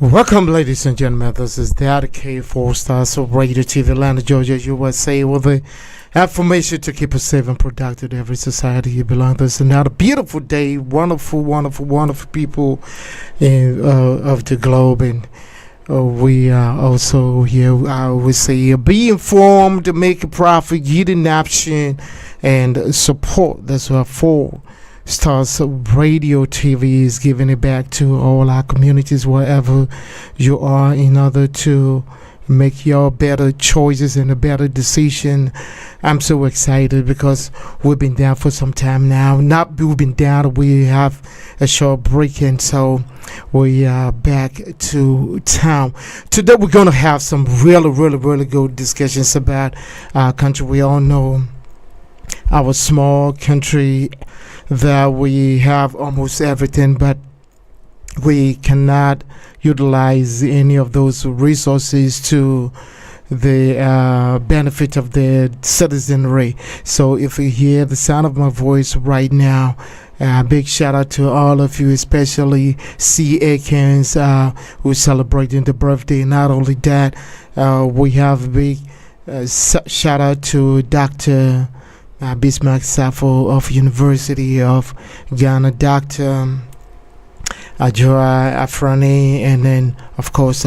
Welcome, ladies and gentlemen. This is Dady for Stars of Radio TV, Atlanta, Georgia, USA, with the affirmation to keep us safe and productive to every society you belong to. It's another beautiful day, wonderful people of the globe, and we are also here. I always say, be informed, make a profit, get an option, and support. That's what for. Stars Radio TV is giving it back to all our communities wherever you are in order to make your better choices and a better decision. I'm so excited because we've been down for some time now. Not we've been down, we have a short break, and so we are back to town. Today we're going to have some really good discussions about our country. We all know our small country, that we have almost everything, but we cannot utilize any of those resources to the benefit of the citizenry. So if you hear the sound of my voice right now, big shout out to all of you, especially C. Akins, who's celebrating the birthday. Not only that, we have a big shout out to Dr. Bismarck Safo of University of Ghana, Dr. Ajora Afrani, and then of course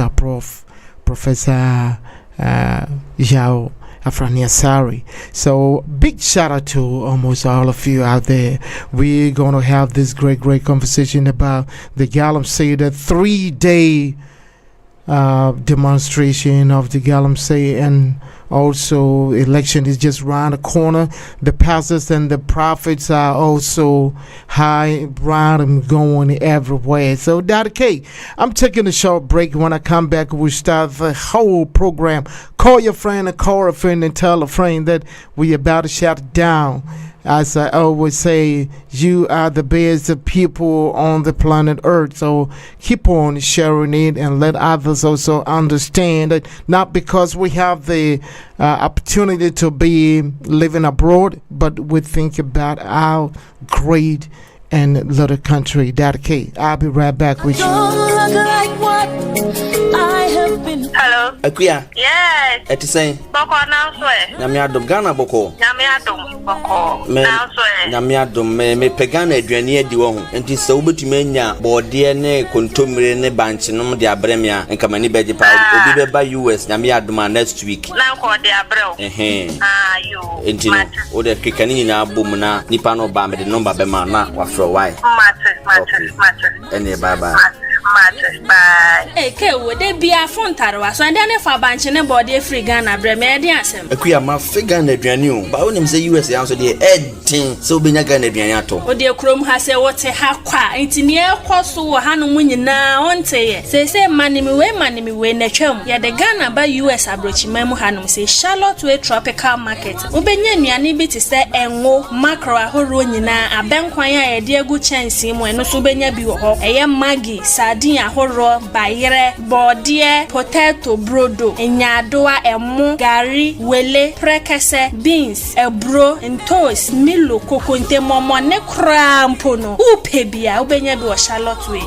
Professor Yao Afrani Asari. So big shout out to almost all of you out there. We're going to have this great conversation about the Galamsey, the 3-day demonstration of the Galamsey, and also election is just around the corner. The pastors and the prophets are also high round and going everywhere. So Dady K, I'm taking a short break. When I come back, we'll start the whole program. Call your friend and call a friend and tell a friend that we're about to shut it down. As I always say, you are the best people on the planet Earth. So keep on sharing it and let others also understand that not because we have the opportunity to be living abroad, but we think about our great and little country. Dady K, I'll be right back with you. Hello. Akuya. Yes. Eti say. Boko now swear. Nyame adom Ghana boko. Nyame adom boko. Now swear. Nyame adom me pegana aduane adi wo ho. Enti se wobetumi anya bode ne kontomire ne banche nom de abrem ya enka mani beje pa obi be ba US nyame adom next week. Na ko de abrem. You. Enti no o de kekani nyina abom na nipa no ba me de number be ma na wa fro why. Matter. Ene bye. Bye. Hey, would they be a phone tarwa? So, and then if I bunch in a body free gun, I bring me the answer. Akuya ma figure na aduane but when him say US answer the editing so be nya Ghana aduane ato. O de Chrome has a what a hakwa, it's near Cosso, Hanu Munina, on say, say, money me way, Nachum. Ya the Ghana by US abroach memo Hanum say, Charlotte to a tropical market. Ubenya nibi to say, and wo macro a horunina, a banquaya, a dear good chance him when no subenya be a young Maggie, Sardinia horror, bayere, bordie, potato, brodo, enyadoa, emu, gari, wele, prekese, beans, ebro, and toast, milo, coco, inte momo, ne crampono, upebia, ubenya be Charlotte way.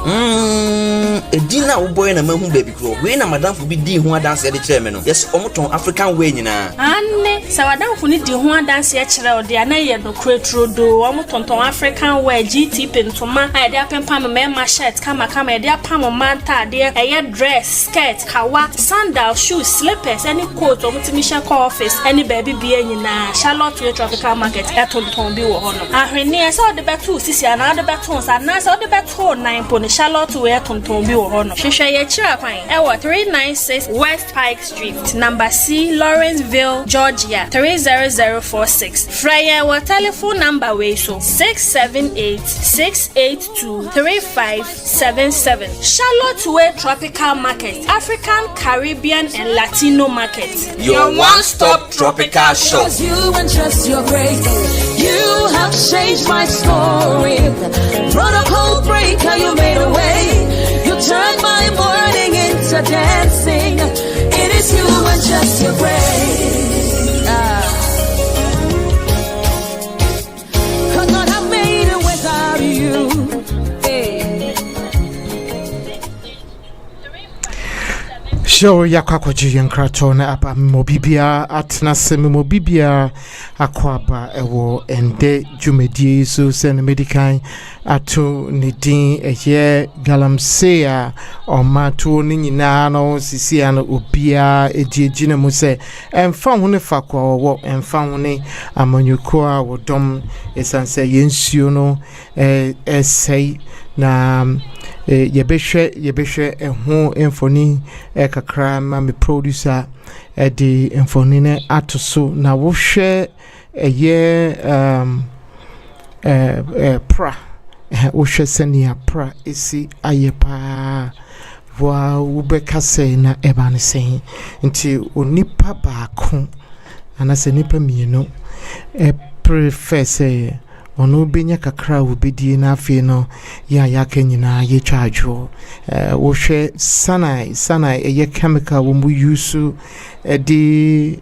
A dinner boy and a man baby grow. We na madam for be di who dance at the chairman. Yes, omoton African way na. Anne, so I don't need the one dance yet, or the anaya no crate rodo, omoton African way, GT pin to my idea pam my shirt, come a dear pam manta, dear a dress, skirt, kawa, sandal, shoes, slippers, any coat, or multimission office, any baby being in a Charlotte way tropical market, Eton be or honor. I heard near saw the battle, sissy, and other battles, and nice all the battle 9 pony Charlotte way Eton be or honor. She share your chair, 396 West Pike Street, number C, Lawrenceville, Georgia, 30046. Fryer, what telephone number way so 678-682-3577. Charlotte Way Tropical Market, African, Caribbean, and Latino market. Your one-stop tropical shop. You and just your grace, you have changed my story. Protocol breaker, you made a way. You turned my morning into dancing. It is you and just your grace. Could not have made it without you. Hey. show yakwakoji yankrato na apa mobibia atna semi mobibia akwaba ewo ende jumedie so sen medical ato nidin eye Galamsey o mato ni nyina no sisia no obia ejiejina mu se emfa ho ne fakwa wo emfa ho ne amanyuko a wodom esanse yensuo no esei na yebehwe eho emfoni kakra ma me producer de emfoni ne atoso na wo hwe eye pra wo hwe senia pra esi ayepa wa ubeka sei na eba ne sei nti onipa baako anase nipa mienu prefer say ono benya kakra obedie na afi no ya kenyina ye charge wo hwe sana eye chemical wo mu use di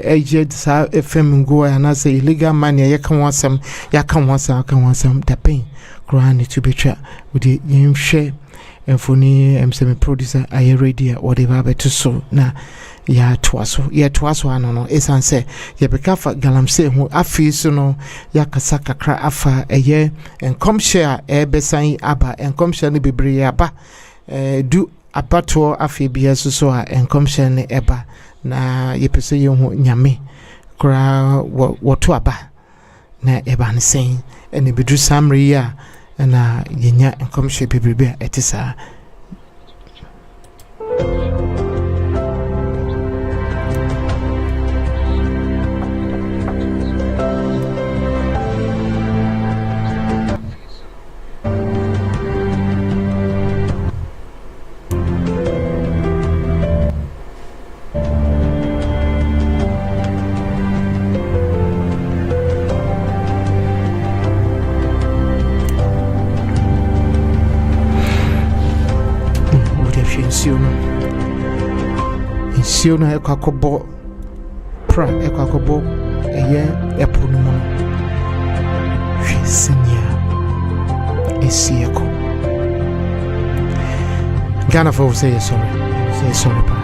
aged sa fm go na say illegal money ye kan wasam ya kan wasam the pain grant to be tra with the yemhwe emfoni emsem producer aye ready whatever beto so na ya twaso anono esanse ye bekafa Galamsey ho afi so no ya kasa kakra afa eye enkomhye ebesan aba enkomhye ne bebre aba du apato afi bia so a enkomhye ne eba na ye pese ye ho nyame kra woto aba na eba ne sen ene bedu samri ya na yenya enkomhye bebre etisa Insiyo na ekwakobo pra ekwakobo eye eponumu Fisinia Esieko Ghana for say sorry pa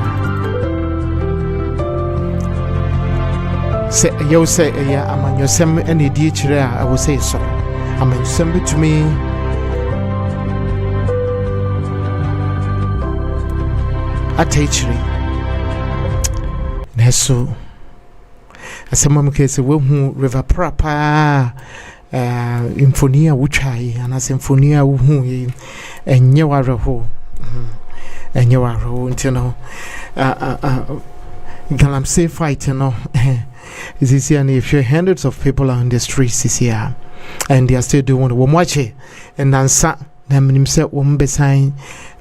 say you say ya amanyosem ene di kire I will say sorry amanyosem betumi atechiri neso asemam kese wehu river prapa infonia wuchai ana sinfonia wuhu enye wareho ntino Galamsey fight no is here and if hundreds of people are on the streets this year and they are still doing one watch it and answer them himself one besign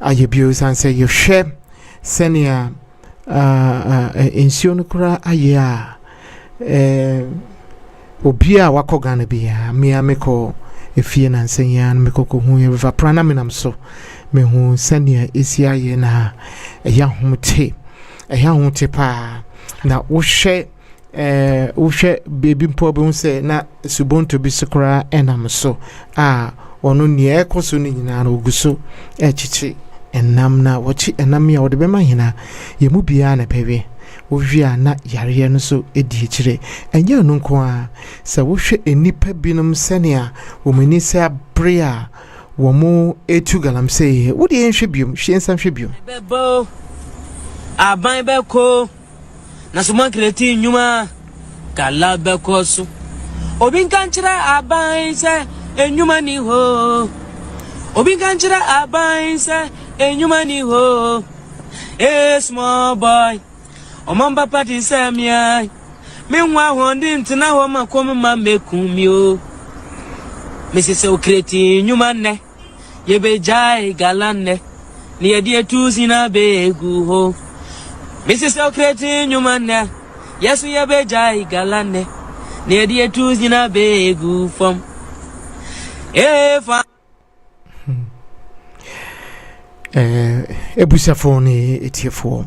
ayebio and say you share senia insionu kura aya obia wako Ghana bia me ameko efie na nsenya na meko ko hu river prana menam so me hu senia esia ye na eya humte pa na wohwe baby mpo be hu se na subonto bi sokra enam so ono nie ekoso ni nyina na oguso echichi enam na wachi enam ya wode bema hina ye mu bia na pewe wovia na yare no so edi kire enye no nko a se wohwe enipa binom senia wo mani se abre a wo mu etu Galamsey wo de enhwe biom hwiensa hwe biom bebo aban beko na so man kreti nyuma kala beko so obi kan kira aban se enyuma ni ho obi kan kira aban se enyuma ni ho small boy omamba party say me ai me nwa ho ndi ntina ho makom ma mekumi o Mrs. Okreti nyuma ne ye be jai galanne ni ye die tuzi na begu ho Mrs. Okreti nyuma ne yesu ye be jai galanne ni ye die tuzi na begu fom fa ebusafo ne etiefo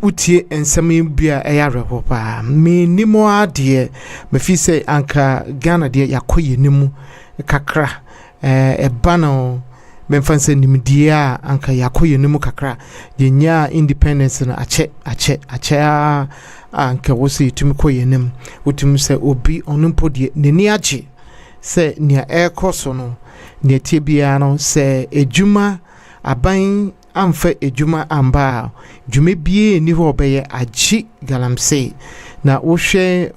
utie ensame bia eyarehwo pa me nimo ade me fi se anka Ghana de yakoye nimu kakra ebano memfanse nimdie a anka yakoye nimu kakra yenya independence na ache anka wosi tumi koye nim wotumi se obi onumpo de neni age se nia ekoso no nia tebia no se ejuma aban amfa ejuma amba jume bie ni ho obeye agi Galamsey na wohwe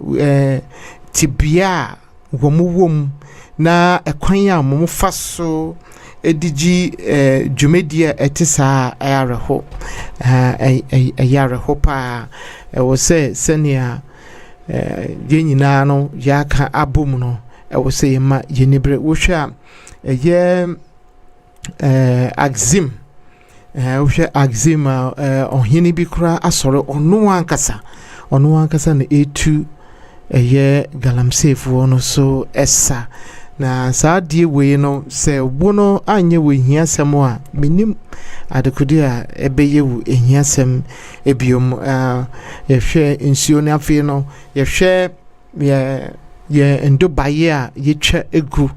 tibia wom na ekwan ya mo faso edigi jumedia etisa ayareho ayareho pa wo se senia yenyina no yaka abom no wo se yema yenibre wohwa ye axim wohwa axim ohini bi kura asore onu ankasa na etu eye Galamsey fo no so esa na saadie we no se wono anye we hiasem a minim adekudi a ebeye wu ehiasem ebiom yehwe nsuo na afi no yehwe ye endobaye a yetwa egu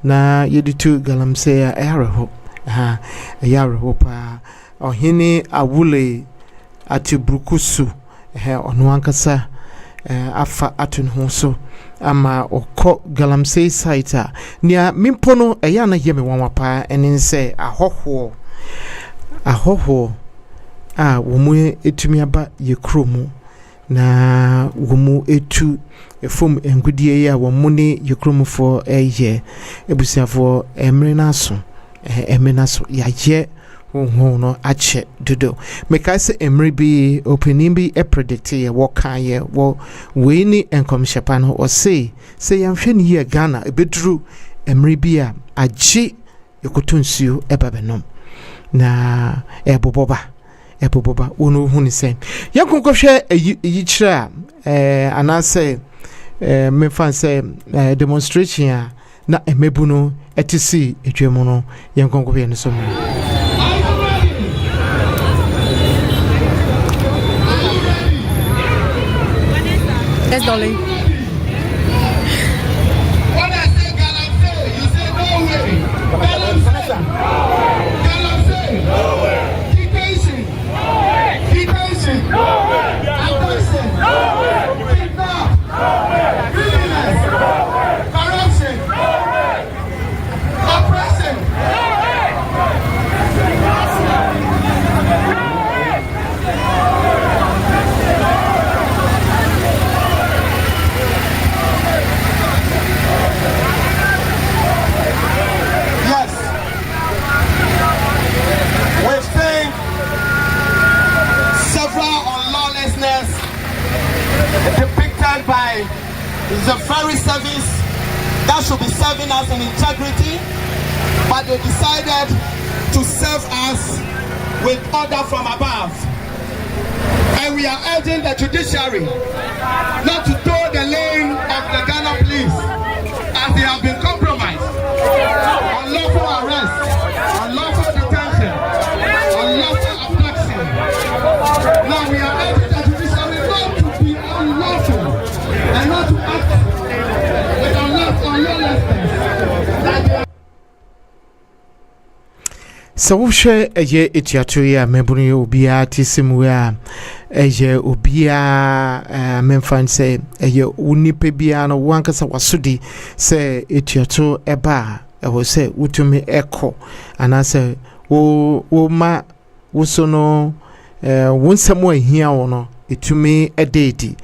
na yeditu Galamsey a eyareho eyareho pa ohini awule atibrukusu ono ankasa afa atun ho so ama okọ Galamsey site a nia mimpono eya na yeme wanwapa eni se ahoho a womu etumi aba ye kromu na womu etu efom engudie ya womu ne ye kromufo eye ebusiafo emrenaso ya ye no ache dodo meka se emre bi opening bi predict ye woka ye wo we ni enkomhyepa no o say yamhwe ni ye Ghana ebedru emre bi a agi ekotonsuo ebabenom na eboboba wono hu ni se yakonkɔhwɛ eyi kyerɛ anase me fan say demonstration a na emebu no etisi edwemu no yankonkɔhwɛ no so mu. Yes, darling. When I say Galamsey, you say no way. Galamsey. No way. Detention. No way. Detention. No way. Abduction. No way. Kidnap. No way. Criminals. No way. Corruption. No way. Oppression. No way. Depicted by the very service that should be serving us in integrity, but they decided to serve us with order from above. And we are urging the judiciary not to toe the lane of the Ghana police as they have been compromised. Unlawful arrest, unlawful detention, unlawful abduction. Now we are urging the judiciary not to be unlawful and not to act with unlawfulness. So wohwe eye etiato ya mebuni obia tisimu ya eye obia memfan se eye unipe bia no wankasa wasudi se etiato eba ewo se utumi eko anase wo ma wosono wonsamo ahia wo no etumi ededi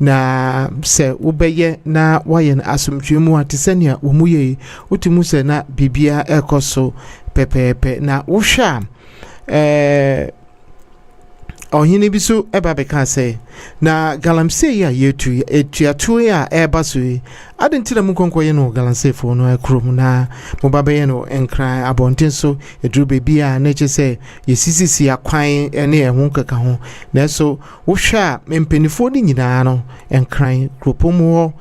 na se ubeye na waye asomtwemu atesania omuye utimu se na bibia ekoso pepepe na wosha ohini biso eba beka se na Galamsey ya yetu etuato ya eba so adentira mu konkoye no Galamsey fo no akrom na mobabe no enkran abonten so eduru bebia na che se yesisisi akwan ene ehun kaka ho na so wosha mempenifo ni nyina no enkran kropomu ho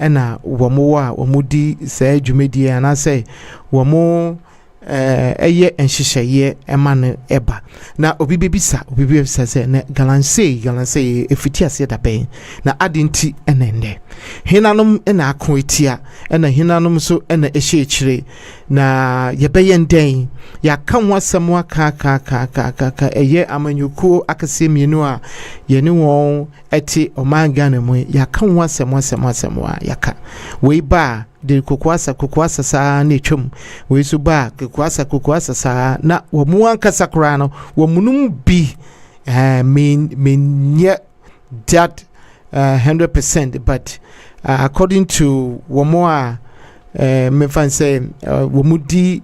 na womo a womudi se dwumedi ana se womo eye enhyehyeye ema ne eba na obi bebisa se na Galamsey efiti ase da ben na adenti enende hinanom na ako etia na hinanom so na ehye ekire na yebeye nden yaka ho asem aka eye amanyuko akase mienu a yene won eti omanga na mu yaka ho asem yaka we ba de kokwasa saa na etwam we so ba kokwasa saa na wo mu ankasa kora no wo munum bi mean that 100% but according to wo mo a me fan say wo mudi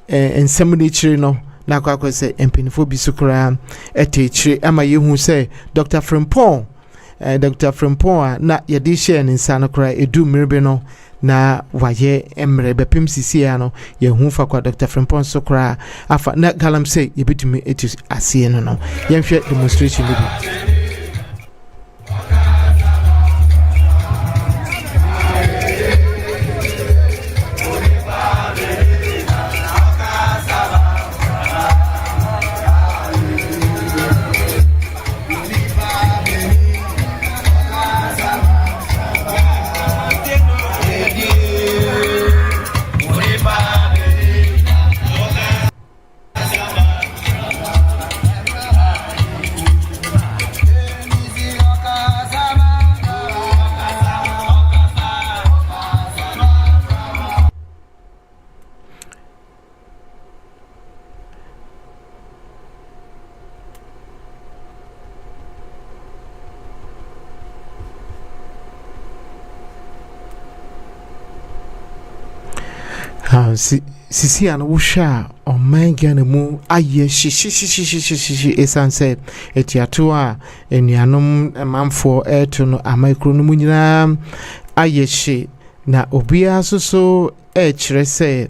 ensem ne chire no na kwa say empenifo bi so kora etechire ama yehu say Dr. Frimpong na yedi share ne nsa no kora edu mirebe no na waye emre bepim sisi ya no yehu fa kwa Dr. Frimpong so kora afa na Galamsey yebetumi etu asiye no yemhwe demonstration bi sisi ana wusha omanga na mu aye shi esanse etiato a enuanom manfo eto no amaikro no munyina aye shi na obia so kire se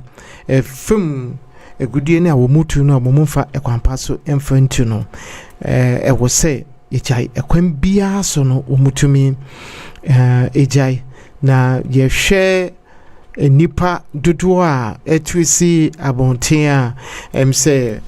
film egudie ne awomutu no abomfa ekwampa so emfantu no ewo se ejai ekwam bia so no omutumi ejai na yehwe nipa dudu a etwisi abonten a emse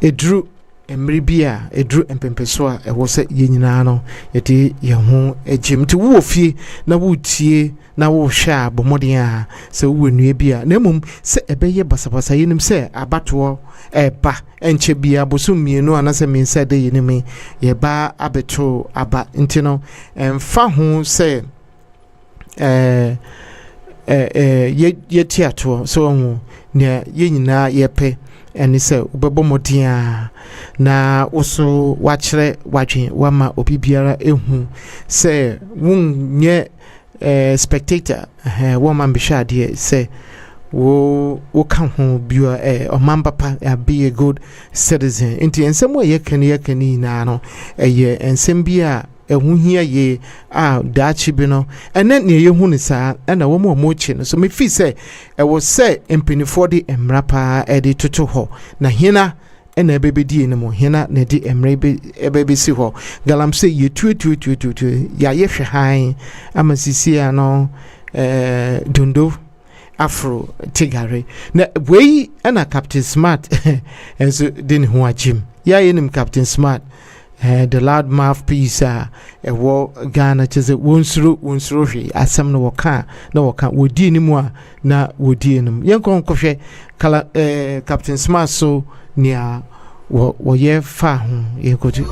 edru emribia edru empempeso a ewo se yenyina no yeti ye ho ejimti wo fie na wo tie na wo hwa abomoden a se wo nue bia na mum se ebeye basabasa yenim se abato eba enche bia boso mienu anase mensa de yenimi ye ba abeto aba ntino emfa ho se ye tiato so ne ye nyina ye pe eni se ubebo modia na oso wachire wadwen wama obi biara ehu se wunye spectator woma mbisha de se wo kan ho biwa omamba pa be a good citizen inti ensemo ye kani na no eye ensem bia ehunhia ye dachi bi no ene ne yehu ne saa na wo mo chi no so me fi se wo se empenifo de emrapa edi toto ho na hina ena ebebedi ne mo hina na di emre ebebesi ho Galamsey ye tu ya ye hwe han amasisi ano dondo afro tigare na wei na Captain Smart enso din ho agim ya yenim Captain Smart the loud mouthpiece ewo Ghana cheze wonsuro hwe asem no woka wodi ni mu a na wodi enim yenkon kohwe kala Captain Smart so nia wo ye fa ho yenkoti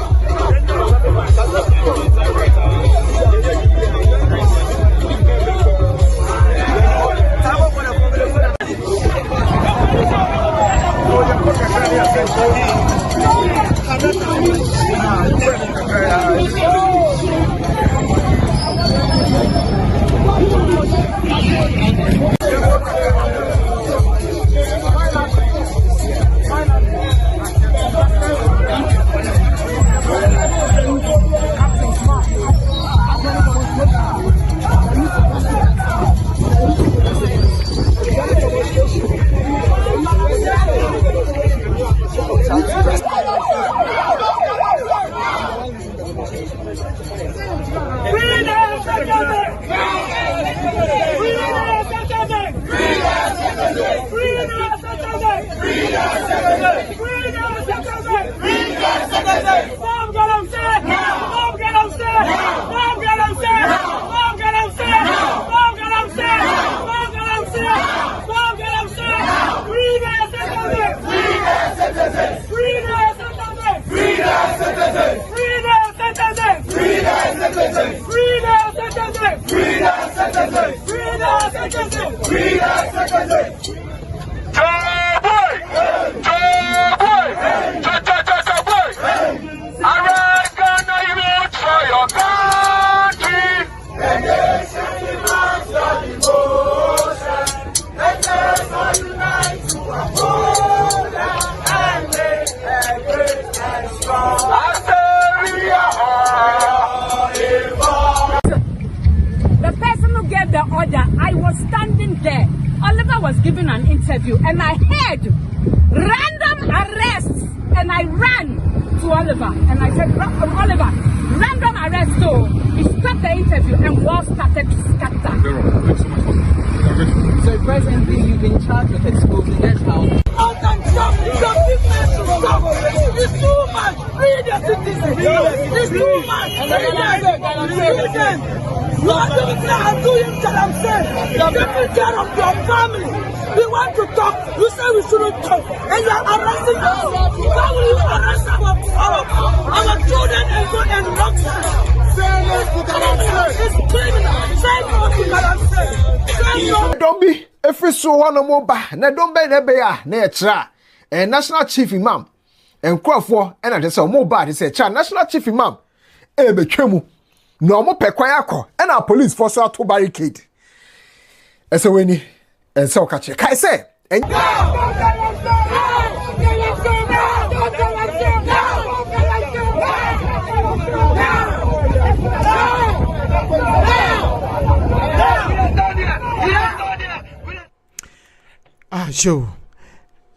interview and I heard random arrests and I ran to Oliver and I said, Oliver, random arrest. So he stopped the interview and war started to scatter. So presently you've been charged with exposing that house. It's too much. Read the citizen. It's too much. Read them. You are doing Galamsey. Taking care of your family. We want to talk. You say we shouldn't talk. And you are arresting us. Why will you arrest our children and go and rock them? It's criminal. Say no to Galamsey. Don't be if it's so one more back. Now don't be there, nature. And National Chief Imam and Crawford and I just say more bad. He said, National Chief Imam, be chemu. No more pekwayako and our police force out to barricade. And so when and so catch it. Kai say and Joe.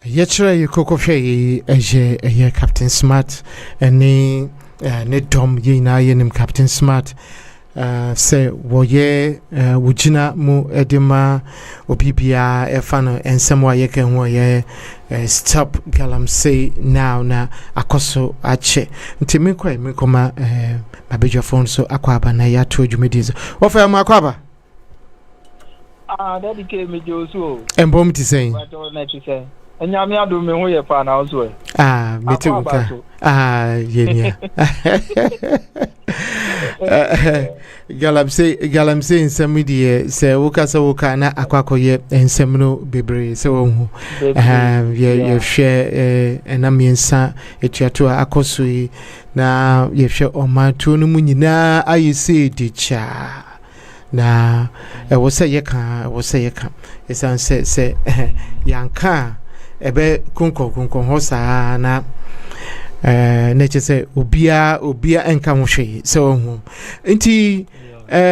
Yesterday, you cook of a Captain Smart and ne dom ye na yenim Captain Smart. Say, woye, wujina mu edema, obibia, efano, and somewhere ye can woye, stop Galamsey now na akoso ache. Ntimikwe, mikoma, mabeja phone so akwaba na ya to jumedizo. Ofa makwaba? Daddy came with you so. And bomb to say. And Yamia do me who you found out. Me too. Yeah. Galamsey in some media say Woka na akwakoye and semino bebre so ye share and amiensa etuatua akosui na ye share o ma tu no munyina ayi say dicha. Na was say yeka esan say yanka ebe kunko hosa na nature say obia enka ho hwe so hu nti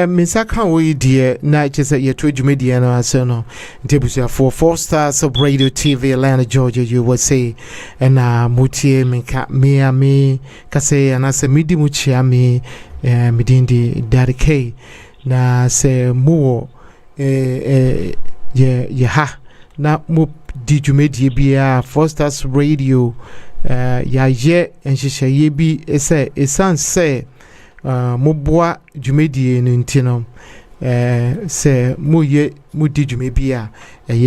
misaka we die na say ye to dwumedia na ase no ntebusia for 4 stars of radio TV Atlanta Georgia you would say na mutie minka me kase na se midi muchia me midindi Dady na se muo ye ha na mu di dwumedia bia 4 stars radio ya ye enhyehyeye bi esan se moboa dwumedia no ntino se moye mudi dwume bia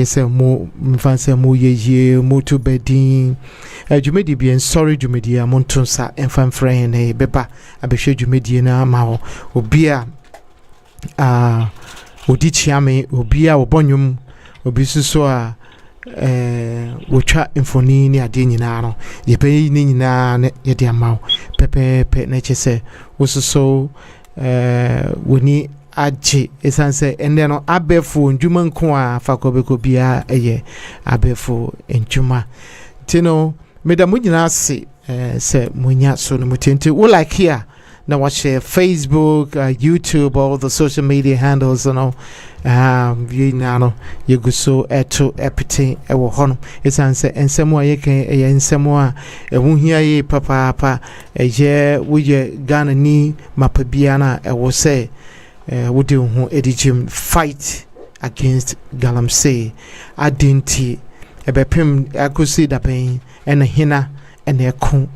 se mo mfanse moye moto bedin dwumedia bi sorry dwumedia montonsa emfanfran na beba abehwe dwumedia na ma obia odi chiame obia obonyum obi suso a wotwa infoni ni ade nyina no ye pe ni nyina ne ye de amaw pepe na chese wososo woni aje esanse ende no abefo ndwuma nko a fakobeko bia eye abefo ndwuma tino medamu nyina ase se munya so no mutente wo like here now watch Facebook, YouTube, all the social media handles and all. You know, you go so to epite ewo hono. It's answer and somewhere you can and somewhere won hear ye papa ye we Ghana ni mapabiana ewo say would do who edigim fight against Galamsey. Adinti ebepim akusi da pain and a hina and a kun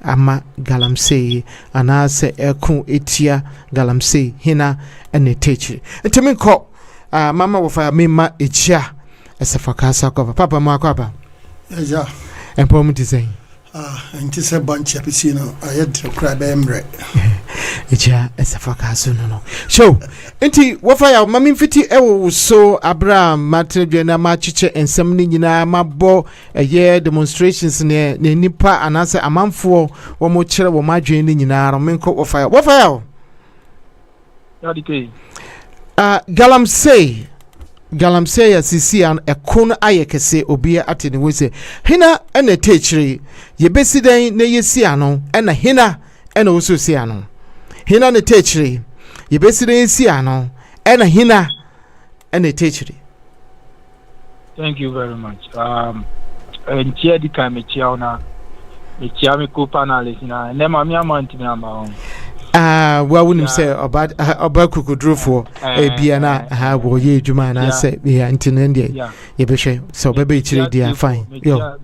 ama Galamsey anase ekun etia Galamsey hina ene techi ntimi ko mama wo fa mema echia esafakasa ko papa makwaba ja empom ti say nti se banchi apisi no ayedre kra be emre echia esafakasa no so nti wo fa ya mama mfiti ewo so Abraham matredwe na machiche ensem ni nyina mabo ye demonstrations ne nipa anase amanfo wo mo kire wo madwen ni nyina ro menko wo fa ya Dady Galamsey ya sisi an ekun ayekese obia atene we se hina ene techiri ye besiden ne yesi ano ena hina ena osusi ano hina ne techiri ye besiden yesi ano ena hina ene techiri Thank you very much. And here the kind of chiana, the chiami co-panelist now, and then my amount to me about. Well, wouldn't say about Kuku drew for a Biana, have or ye, Juman, I say, yeah, into India. Yeah, so baby, dear, fine. Yo,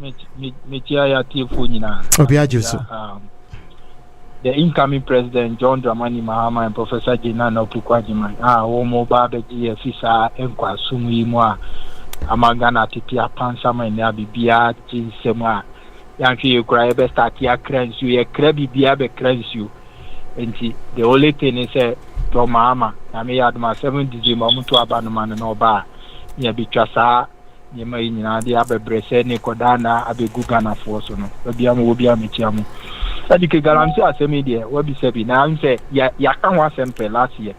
the incoming president, John Dramani Mahama, and Professor Jinano Pukwajiman, Omo Babeji, Fisa, and Kwasumi Moa, Amagana Titia Pansama, and Nabibia, Jinsema, Yankee, Ukraine, Statia, Crens, you, a crabby Biabe Crens you. And the only thing is from Mama, I may add my 7 December to Abanaman and Oba. Ya be Trasa, you may not the Abe Bresse, Nicodana, Abe Gugana Forsono, Obiam will be a Michiamu. That you can guarantee us a media, what be said now and say, Yakan was sempre last year,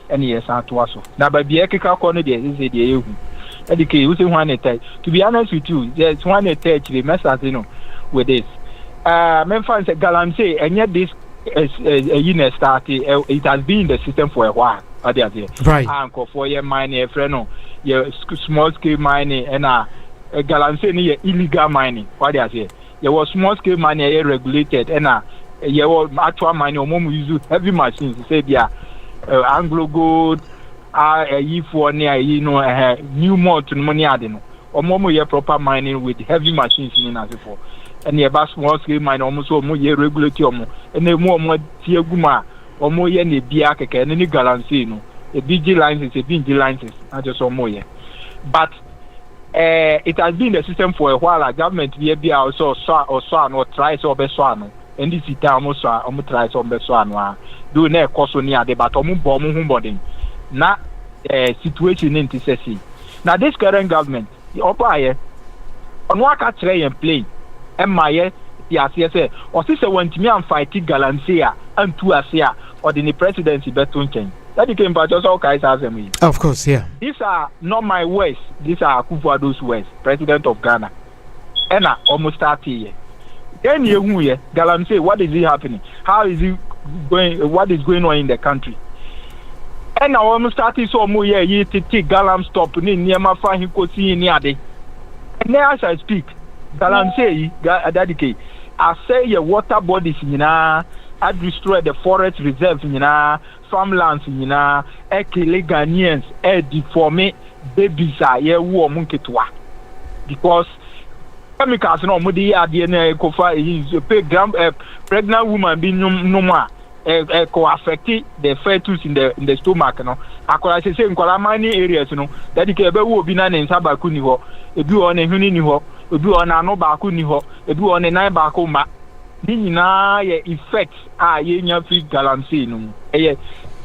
and yes, I was so. Now, by the Ekika corner, there is a day. Educate using one attack. To be honest with you, there's one attack, the message, with this. Memphis Galamsey, and yet this. A unit started, it has been in the system for a while. Right. Uncle for your mining, friend, your small scale mining, and Galamsey illegal mining. What they say? There was small scale mining regulated, and your actual mining, or mom use heavy machines. Say, yeah, Anglo Gold, for near, new more to money, I don't know. Or mom, your proper mining with heavy machines in as before. And the about small scale mine almost more year regulatory and the more Tiaguma or more yen the Biaka and any Galamsey, a BG license, a BG license, I just saw more year. But it has been the system for a while. A government be also saw or tries or beswano, and this is almost tries or beswano. Do ne cost near the bottom bomb boarding. Not a situation in TCC. Now, this current government, the Opaye, on what I try and play. My yes, or sister went me and fight Galamsey and to Asia or the presidency Betunchen. That became part of all kinds of me. Of course, yeah. These are not my words, these are Kufuado's words, president of Ghana. And I almost 30 years. Then you Galamsey, what is it happening? How is it going? What is going on in the country? And I almost started so more year, you take Galam stop near my fine cozy in Yade. And now as I speak. Galamsey, Dady, I say your water bodies, I destroy the forest reserves, farmlands, kill Ghanaians, deform babies are here who are monkeytoa. Because chemicals no more the DNA cofa is pregnant woman being no more affect the fetus in the stomach. No, I say in Kolamani areas, Dady will be none in Sabakuni, if you on a huni. Obi on ano baako ni ho ebi on nan baako ma ni nyina ye effects ye nya fi Galamsey no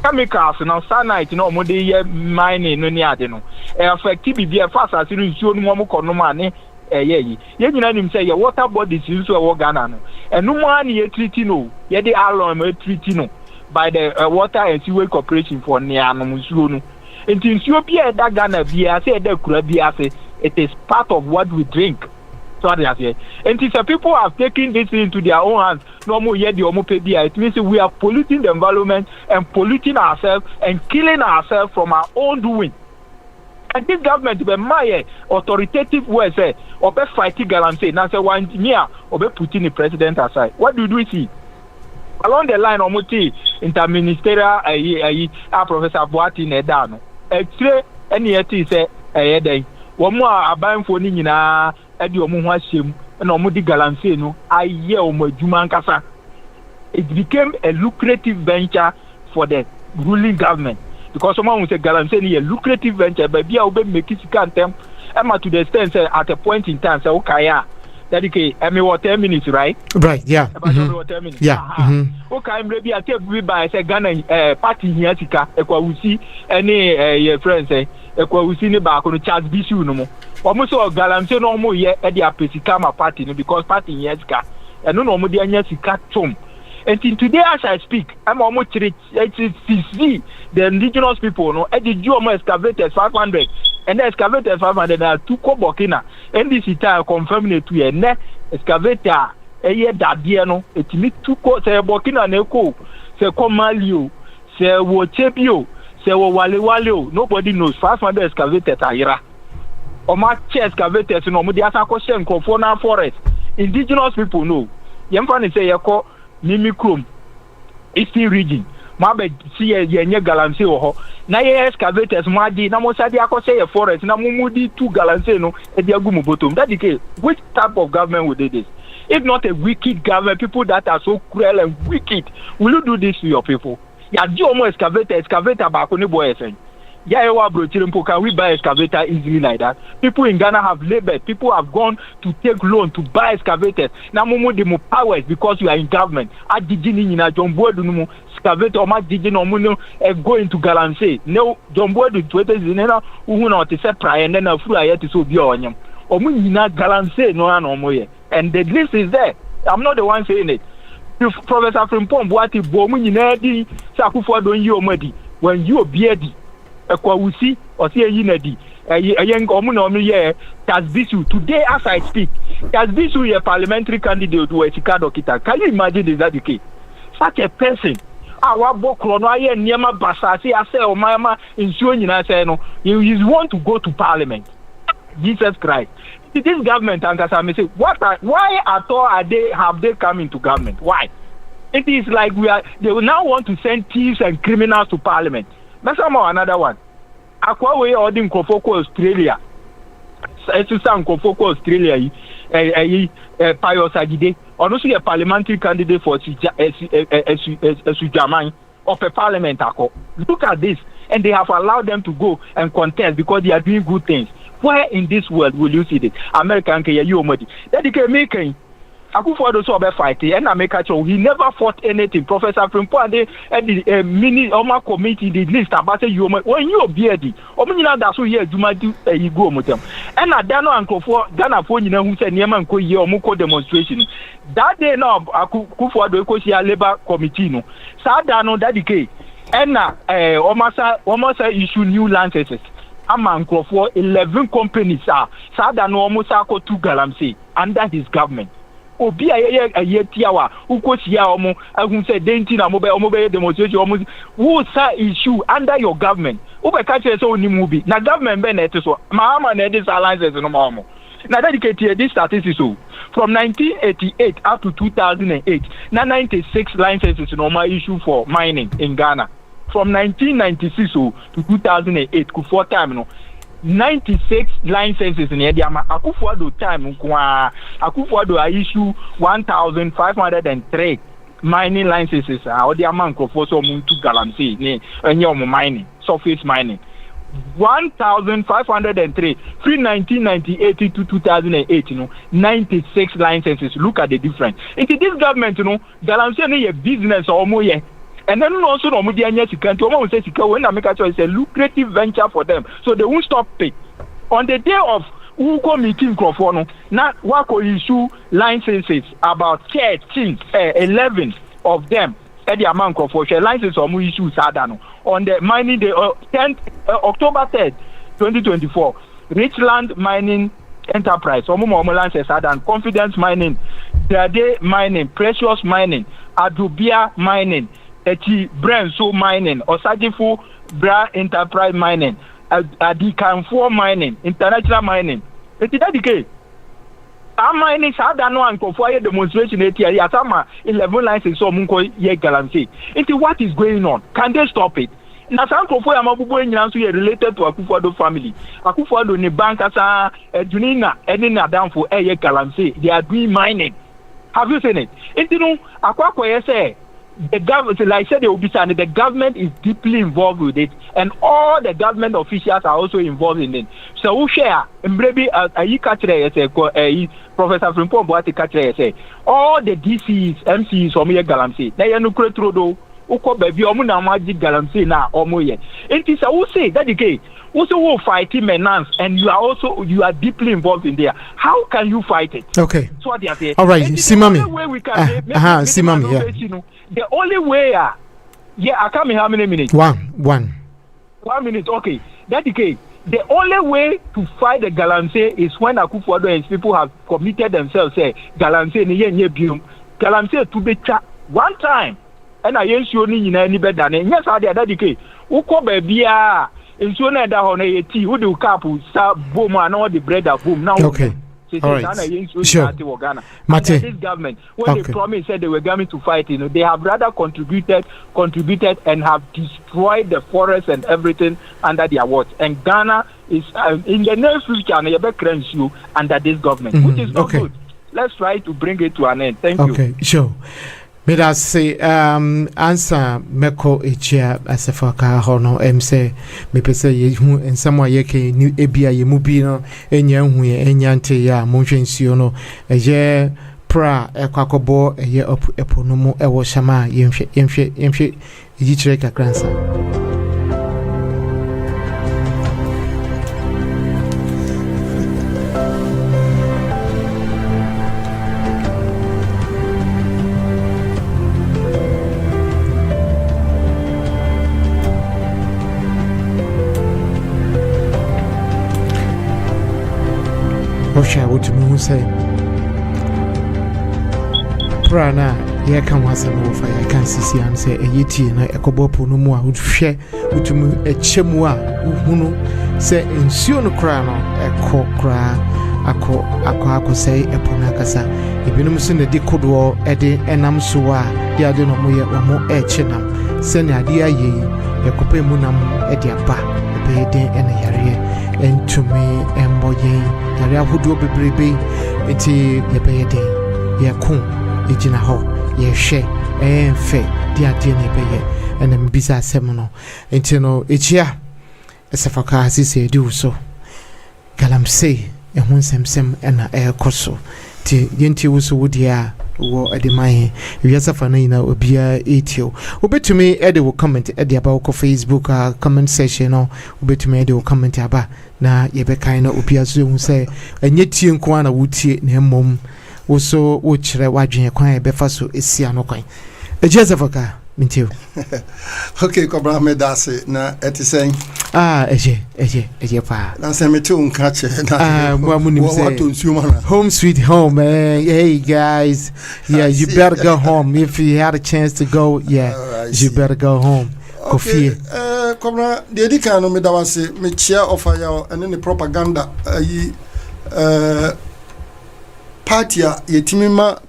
chemicals no cyanide no mo de ye mining no ni ade no affect bi e fast as no nsuo no mo kono ma ne ye nyina nim say ye water bodies nso e wo Ghana no enu mo ani ye treat no ye de alon ma treat no by the water and sewage corporation for ne anom nsuo no enti nsuo bi e da Ghana bi ase e da kura bi ase it is part of what we drink. So and if people have taken this into their own hands, no more yet the homophobia. It means we are polluting the environment and polluting ourselves and killing ourselves from our own doing. And this government, be my authoritative way, say, or be fighting Galamsey. Now say one year, or be putting the president aside. What do we see? Along the line, Omuti interministerial, Professor Boati Nedano. X-ray, NET say, day. One more abang for Nina. Edi omo ho ahyem na omo di Galamsey no aye omo adwuma nkasa. It became a lucrative venture for the ruling government because someone will say Galamsey is a lucrative venture but bia obe make sika ntem ema to the extent say at a point in time say okay Dady emi what 10 minutes right yeah about 10 minutes yeah okay mre bia take we by say Ghana party here sika ekwa wusi any your friends say ekwa wusi ni ba ko no Charles Bisu no mo almost all Galamsey no more ye e dia pesikama party no because party yes ka and no more the anya sika tom and today as I speak I'm almost see the indigenous people no e di almost excavators 500 and the excavators 500 are two Burkina and this is confirm it to ye ne excavator e ye dadie no etimi two say Burkina na ko say Komalio say wo Chebio say wo Wale nobody knows 500 excavators ayira. Oma excavators no mo dey asako share nkrofo na forest. Indigenous people know. Yemfa ne say yeko Mimikrom Eastern region. Ma be see yenye Galamsey wo ho. Na ye excavators ma di na mo sadi akose ye forest na mo mudi 2 Galamsey no e di agu mo bottom. That the which type of government would do this? If not a wicked government, people that are so cruel and wicked, will you do this to your people? Ya di omo excavator ba ko ni boy esen. Ya ewa bro chirimpo, can we buy excavator easily like that? People in Ghana have labored. People have gone to take loan to buy excavators. Na momo de mo powers because you are in government. Adiji ni na John Boyd no excavator o ma diji no mo no go into Galamsey. No John Boyd 20 na uhu na o te se prayer na furu aye te so bi onyam. Omo nyina Galamsey no na omo ye. And the list is there. I'm not the one saying it. If Professor Frimpong Boati Bomu nyina di sa Akufo don yi omadi when you obiadi ekwa wusi o se yi na di ayen omu na omu ye Tasbisu today as I speak Tasbisu ye parliamentary candidate to Esika Dokita. Can you imagine is that the case? Such a person our bokro no aye niema basasi ase o mama insuo nyina say no you want to go to parliament. Jesus Christ. This government and as I may say, why at all have they come into government? Why? It is like they will now want to send thieves and criminals to parliament. That's another one. Akwa we ordering Kofoko Australia. Esusan Kofoko Australia Pius Agide. Also a parliamentary candidate for Sujaman of a parliament. Look at this. And they have allowed them to go and contest because they are doing good things. Where in this world will you see this? American you money. That they making Akufo-Addo so be fighting and America he never fought anything. Professor Frimpong and the mini Oma committee the list about you when you beardy. Omina da so here Juma do you go motem. And Adano and Ghana for you know who said Nieman ko ye omuko demonstration. That day now Akufo-Addo ko see labor committee no. Sa Adano that the and almost issue new licenses. Among for 11 companies are Sada no almost ako 2 Galamsey under his government. Obi a ye tiawa uko sia omo ahun say denti na mobile demonstration omo who sa issue under your government. Ube catch so oni movie. Na government be na so mahama na this alliances no mamo. Na dedicate this statistics so from 1988 up to 2008 na 96 licenses no ma issue for mining in Ghana. From 1996 to 2008, for time no 96 licenses in Ediama. Akufo-Addo time Akufo-Addo issue 1,503 mining licenses. Odiama Nkofo so muntu Galamsey ne enye omo mining, surface mining. 1,503 from 1998 to 2008, 96 licenses. Look at the difference. Into this government, Galamsey ne business omo ye. And then also no media can to almost say when America is a lucrative venture for them. So they won't stop pay. On the day of Uko meeting Krofono, now Wako issue licenses about 11 of them at the amount of licenses or issue Sadano. On the mining day October 3rd, 2024, Richland Mining Enterprise, licenses Sadan, Confidence Mining, Dady Mining, Precious Mining, Adubia Mining, Eti Brenso Mining, Osajifu Bra Enterprise Mining, Adikanfo Mining, International Mining. Eti dadike. Am mining Sadano and Kofoye demonstration eti asama 11 licenses so munko ye Galamsey. Eti what is going on? Can they stop it? Na san Kofoye amabubo nyina so ye related to Akufo-Addo family. Akufo-Addo ni bank asa Junina eni na danfo ye Galamsey. They are doing mining. Have you seen it? Eti no akwa say the government, like I said, the government is deeply involved with it, and all the government officials are also involved in it. So we share, and maybe Professor Frimpong Boati say all the DCs, MCs, Omoye Galamsey. Now you know Kretrodo, Uko baby, Omuna Magic Galamsey na Omoye. It is who say that the also will fight menace, and you are deeply involved in there. How can you fight it? Okay. So what they are saying. All right, Simami. Simami, yeah. The only way, I can't how many minutes? 1 minute, okay. That's the case. The only way to fight the Galamsey is when Akufo-Addo and his people have committed themselves, say, Galamsey, Galamsey to be one time. And I ain't sure any better than it. Yes, I did that. Uko baby, nsuo na da ho na ye tea wo de cap sa boom and all the bread are boom now. Okay. All right. Sure. Mate. This government, when they promised said they were going to fight, they have rather contributed and have destroyed the forest and everything under their watch. And Ghana is in the near future under this government, which is not good. Let's try to bring it to an end. Thank you. Okay, sure. May I say, answer Meko Echia as a faka hono say me pese you and somewhere yeke new ebia ye mubino enyante ya monjensiono eje pra ekwakobo eye eponomo ewo shama yemhwe ejichire kakransa. What you say? Prana, here come once and over. I can't see and say a yeti and a cobopo no more would share with me a chemua, who say in Siono crano, a cock cry, a co say a ponacasa. If you know the decodo, Eddie and I'm suwa, the other no more etchenam, send idea ye, a cope munam edia ba, a payday and a yare. And to me, and boy, Yara would do baby, it's a payday, ye coon, ejina ho, ye she, and fe, dear dear neighbor, and then bizarre seminal. And you know, it's ya, as a focus is do so. Galamsey, and one sem and a air coso, till Yenti was would ya. Wo ademai wiasa fanina obia etio obetumi ede wo comment ede aba ko Facebook comment section no obetumi ede wo comment aba na yebekan na obia so hu se enye tie nko na wutie na mmom wo so wo kire wadwen kwan ebefa so esia no kwan ejeza faka mintiu. Okay, Cobra Medase na etiseng. Eje pa. Na se me tu nkache na. Home sweet home, hey guys. Yeah, you better go home if you had a chance to go. Yeah, you better go home. Okay. Cobra Dady kan no me da wase me chia offer ya and the propaganda party yetimima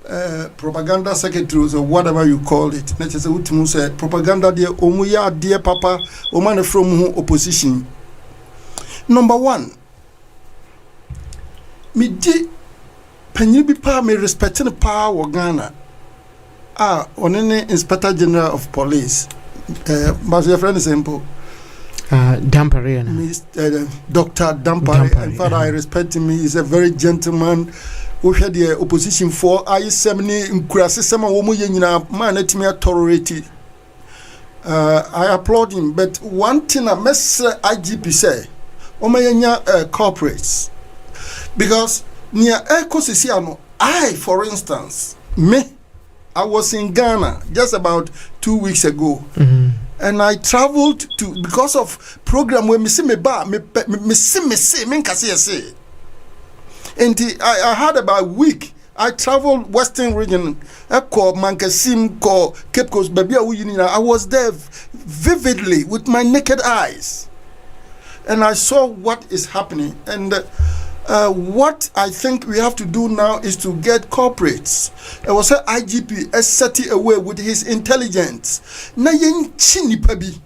propaganda secretaries or whatever you call it. Let us say propaganda dear omuya dear papa o man from opposition. Number one, me di penyibi pa me respecting power of Ghana. Onene Inspector General of Police. But your friend is simple. Dampare. Dr. Dampare. In fact, I respect him. He's a very gentleman. We had the opposition for I-70 in Kurasisama Womo Yenina man let me tolerate. I applaud him, but one thing I must IGP say, Omayanya corporates. Because near Ecosisiano, for instance, I was in Ghana just about 2 weeks ago. And I traveled to because of program where me see me ba me say. And I had about a week. I traveled Western region, Mankasim, Cape Coast, I was there vividly with my naked eyes. And I saw what is happening. And what I think we have to do now is to get corporates. I was a IGP as set away with his intelligence. Na yen chini pabi.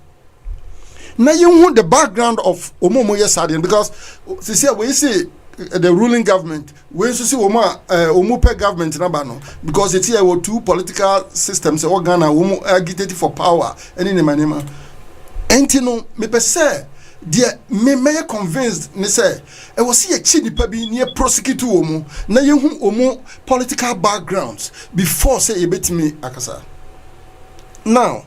Na yen the background of Omomoye Sadian because we see the ruling government we see Omupe government because it's here were two political systems or Ghana agitated for power and in the manema. And you know me per se dear me convinced me say I was see a chini pabi near prosecute omo na yehu omo political backgrounds before say you bet me akasa. Now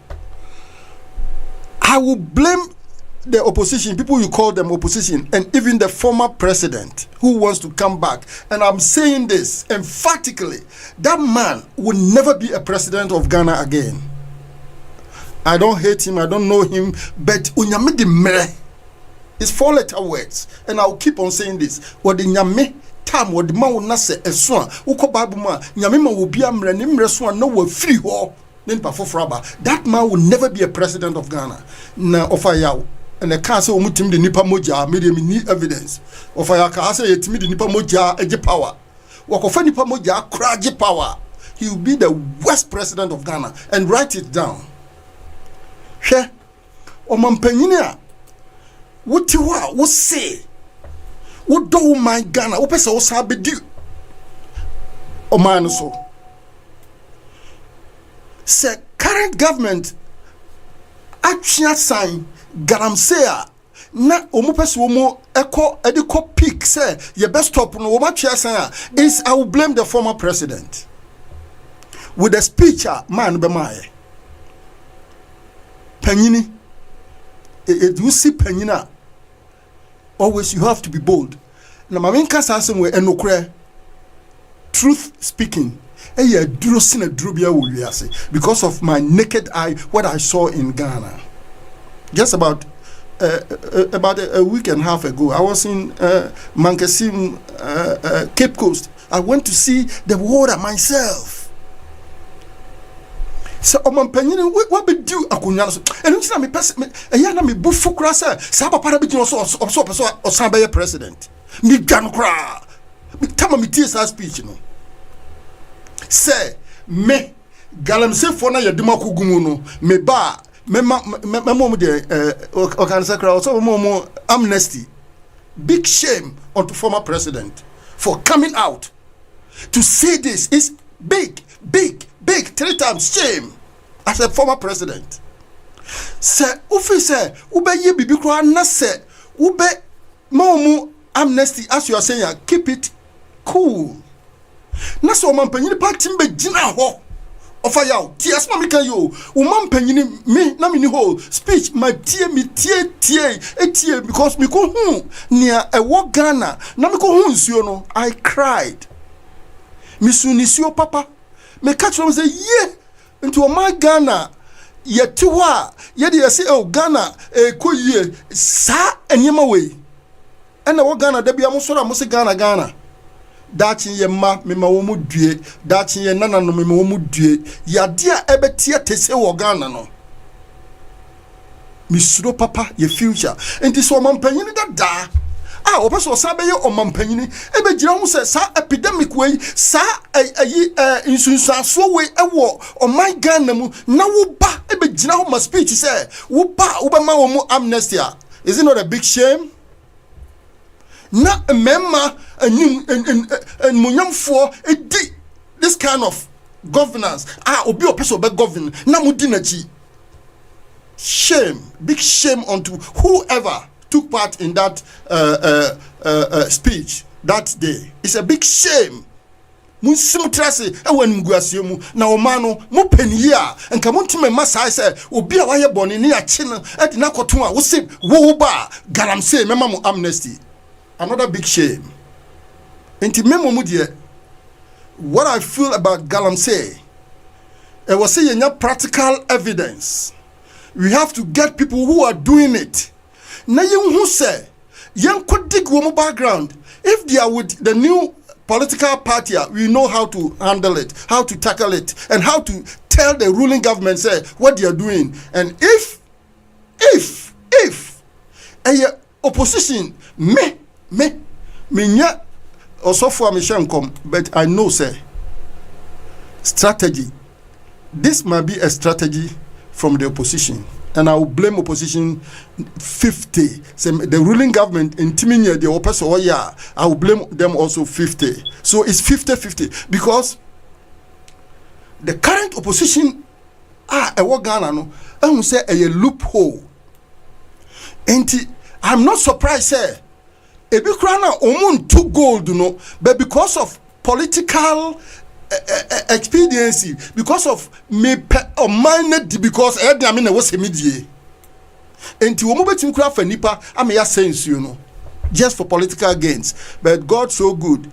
I will blame the opposition, people you call them opposition, and even the former president who wants to come back. And I'm saying this emphatically, that man will never be a president of Ghana again. I don't hate him, I don't know him, but unyamidi mere is 4-letter words, and I'll keep on saying this. What the nyame tam what the man will not say eswan uko babu ma nyame ma will be a mere ni mere swan no will free ho. That man will never be a president of Ghana. Na offer yaw. and the car say omutim de nipa moja medium need evidence of a car say yetimi de nipa moja eje power wakofa nipa moja kraje power. He will be the worst president of Ghana. And write it down. Hwɛ ɔmampanyini a wote hɔ a wo se wodɔ wo man Ghana wopɛ sɛ wo saa bɛdi ɔman no so. Sɛ current government atwea sign Galamsey a na ɔmo pɛ sɛ ɔmo ɛde kɔ peak sɛ yɛ best stop no ɔmo atwea sign a is I will blame the former president. With the speech man bemaye panyini you see panyina always you have to be bold na mamen kasa asem we enokre truth speaking duro sina duro bia wo wiase because of my naked eye what I saw in Ghana just about a week and a half ago. I was in Mankasim, Cape Coast. I went to see the water myself. So omampanyini what be do akunya so enu tina me pese eya na me bufu kura se sa papa na be gino so osan be president me dwan kura me tama me tie sa speech no say me Galamsey for na yedima kogumu no me ba me mom de okan sakra so mom amnesty big shame on the former president for coming out to say this is big 3 times shame as a former president. Say, ufi say, ube ye bibi kura na say, ube momu amnesty as you are saying, keep it cool. Na so mampanyini party mbe jina ho. Ofa yaw, tias ma mika yo, mampanyini me na mini ho speech my tie because miko near a walk Ghana na miko nsuo no I cried. Misunisio papa me catch them say yeah into my Ghana yet to wa yet you say oh Ghana ko ye sa enyema we and the Ghana de bia mo so Ghana that ye ma me ma wo mu due that ye nana no me ma wo mu due ya dia ebetia tese wo Ghana no misuro papa ye future enti so mampanyini da opeso sa be ye omampanyini ebe gira hu se sa epidemic we sa insunsanso we ewo oman Ghana mu na wo ba ebe gira hu ma speech say wo ba wo be ma wo mu amnesty. Is it not a big shame? Na memma anyum and munyamfo edi this kind of governance obi opeso be govern na mudi nachi. Shame, big shame onto whoever took part in that speech that day. It's a big shame. Munsim trase ewan mguasiemu na omano mo penia enka montume masa say obi a waye boni ne achi no edi na koto a wo se wo ba Galamsey mema mo amnesty. Another big shame. Enti memo mu de what I feel about Galamsey it was say yenya practical evidence. We have to get people who are doing it. Na yen who say yen could dig wo background. If they are with the new political party, we know how to handle it, how to tackle it, and how to tell the ruling government say what they are doing. And if a opposition me nya also for me come, but I know say strategy. This might be a strategy from the opposition. And I will blame opposition 50. So the ruling government in Timinia, the opposition, I will blame them also 50. So it's 50-50 because the current opposition a Ghana no, I will say a loophole. And I'm not surprised, sir. Ebi krana omun took gold, no, but because of political expediency, because of me or minded because I mean I was a media. And to woman craft for nipa, I may sense you know, just for political gains. But God so good,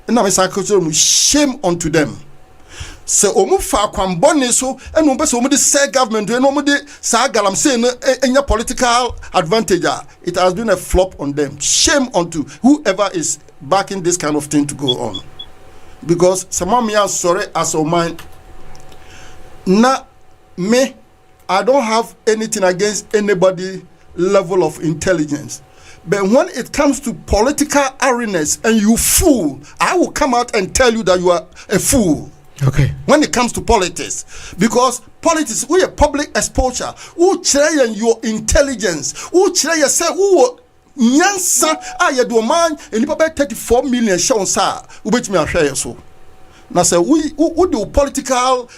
and I'm a shame unto them. So omufa kwambone so enu be so omu de say government enu omu de sa Galamsey no enya political advantage. It has been a flop on them. Shame unto whoever is backing this kind of thing to go on. Because some me are sorry as a man. Na me, I don't have anything against anybody level of intelligence. But when it comes to political awareness and you fool, I will come out and tell you that you are a fool. Okay. When it comes to politics, because politics, we are public exposure. Who share your intelligence? Who share yourself? Who nyansa? You do man and you 34 million shown sir. Who bet me a share so. Now say we do political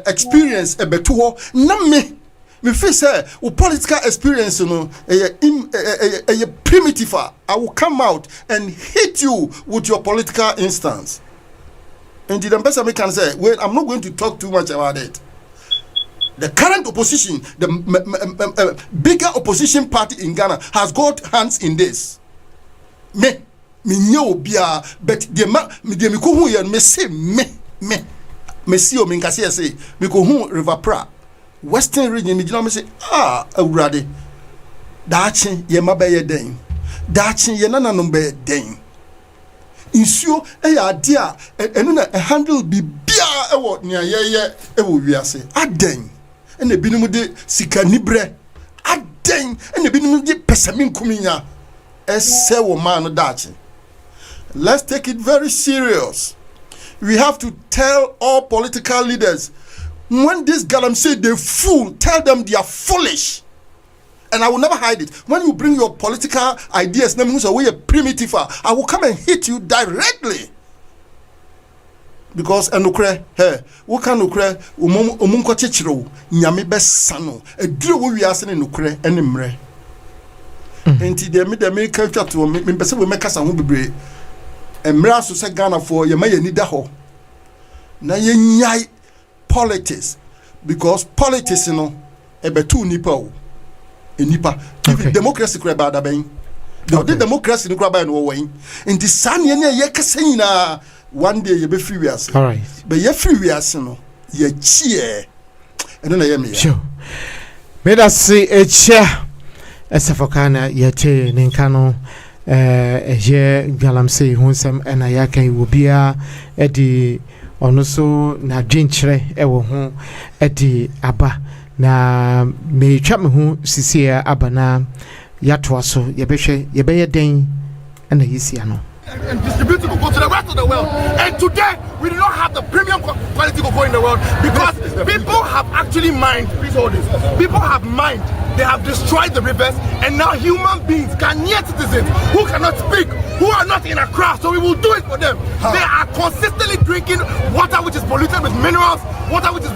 experience a betuho. Na me feel say political experience a primitive. I will come out and hit you with your political instance. And the best I can say, well, I'm not going to talk too much about it. The current opposition, the bigger opposition party in Ghana has got hands in this. Me know bia, but the mikuhu yen me say me see o minkasi say mikuhu River Pra Western region me jina me say awurade daachi ye mabaye den daachi ye nananom be den. Insuo ade a enu na handle bibia ewo nia ye ewo wiase aden ene binumu de sika nibre aden ene binumu de pesamin kuminya ese wo man dachi. Let's take it very serious. We have to tell all political leaders when this Galamsey they fool, tell them they are foolish. And I will never hide it. When you bring your political ideas, away a primitive, I will come and hit you directly. Because enukre, what can ukre, umunko chichiro, nyami besano, a deal we are saying nukre, enimre. And they make culture to me, we make us a hobby. And Mrasu say Ghana for your may need a ho. Na ye politics, because politics, you know, a betu nipo. Nipa even democracy craba da ben the democracy no craba no way in the sun ye kasa na one day ye be free wiase all right but ye free wiase no ye chie eno na ye me sure me da say e chia esafokana ye te ninka no ye Galamsey hunsem ena ya kan wobia e di ono so na dwenkyere e wo ho e di aba na me twa me hu sisia abana yatoa so yebeye den na yisia no and distribute it go to the rest of the world. And today we do not have the premium quality go in the world because people have actually mined. Please hold this. People have mined. They have destroyed the rivers, and now human beings, Ghanaian citizens who cannot speak, who are not in a crowd, so we will do it for them. They are consistently drinking water which is polluted with minerals, water which is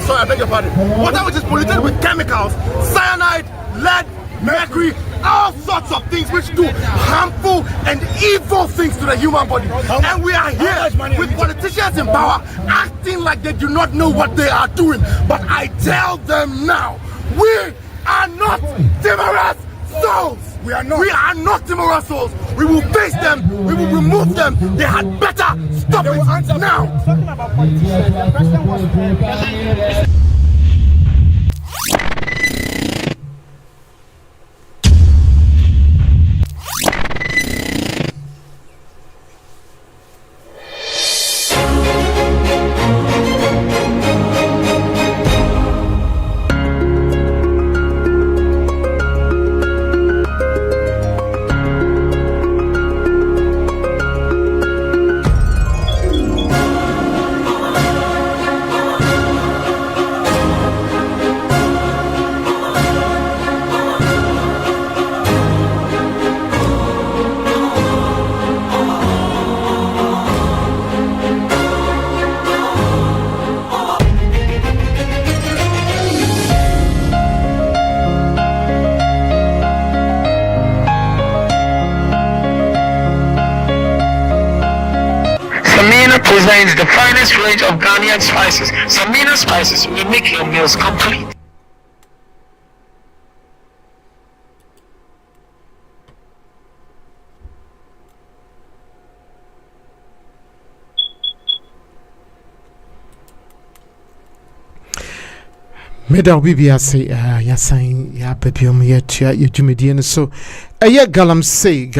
sorry, I beg your pardon. Water which is polluted with chemicals, cyanide, lead, mercury, all sorts of things which do harmful and evil things to the human body. And we are here with politicians in power acting like they do not know what they are doing. But I tell them now, we are not timorous souls. We are not timorous souls. We will face them. We will remove them. They had better stop it now. Talking about politicians, the president was presents the finest range of Ghanaian spices. Samina spices will make your meals complete. Meda bibia say ya sign ya pepium yet ya jumedian so Galamsey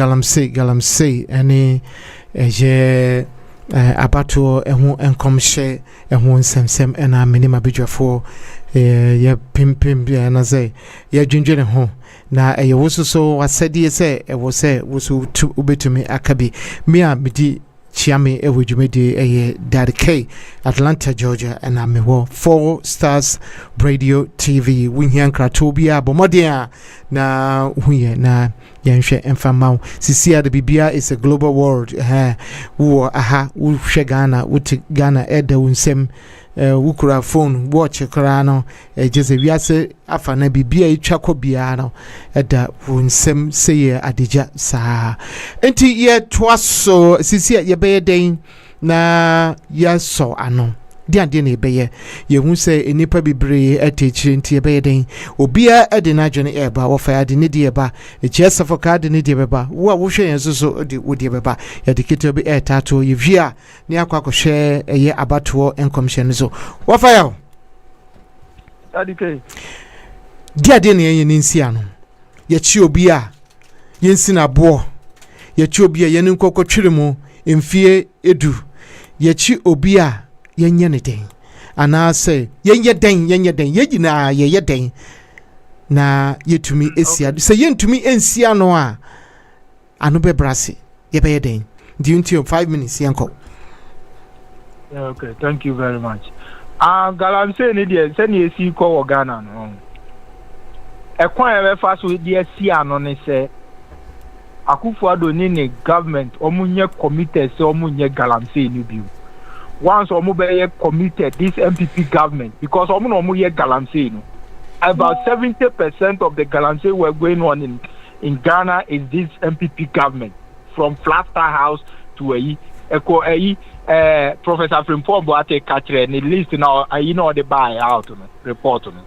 any ye abato ehu enkomhye ehu nsemsem ena minima bidwafo ye pimpim bia na say ye dwendwene ho na ɛyɛ wo so asɛdeɛ sɛ ɛwɔ sɛ wo so wobɛtumi aka bi me a medi chiame ewo dwumedi eye Dady K Atlanta Georgia and I'm 4 Stars Radio TV winhian kratobia bomodia na huye na yanhwe emfamau sisia de bibia is a global world wo aha wo hwe Ghana wo ti Ghana eda wunsem wukura phone watch kra no just wiase afa na bibia etwa bia no eda wunsem seye adija saa enti ye twaso sisia ye beye den na yaso ano dia na ebeye ye hu se enipa bibre atechire nti ebeye den obia ede na adwene eba wo fa ade ne die eba echiesafo ka de ne die beba wo a wo hwe yen so de wo die beba ya dikete bi etato ye via ne akwakohwe eye abato enkomhye so wo fa ya Dady K dia na yen nsi ano ye chi obia yensi na bo ye chi obia yen nkokotwere mu emfie edu ye chi obia yenye ne den ana say yenye den yegina ye den na yetumi esia say yentumi ensia no a anu be brase ye be den until 5 minutes yanko. Okay, thank you very much. Galamsey ni de se ni esi ko Ghana no ekwan e be fa so de esi ano ne se Akufo-Addo ni government omunye committed se omunye Galamsey ni biu. Once Omu committed this MPP government because Omu Galamsey, about 70% of the Galamsey were going on in Ghana is this MPP government from Flaster House to Professor Frimpong Boate Katre and the list now the buy out report on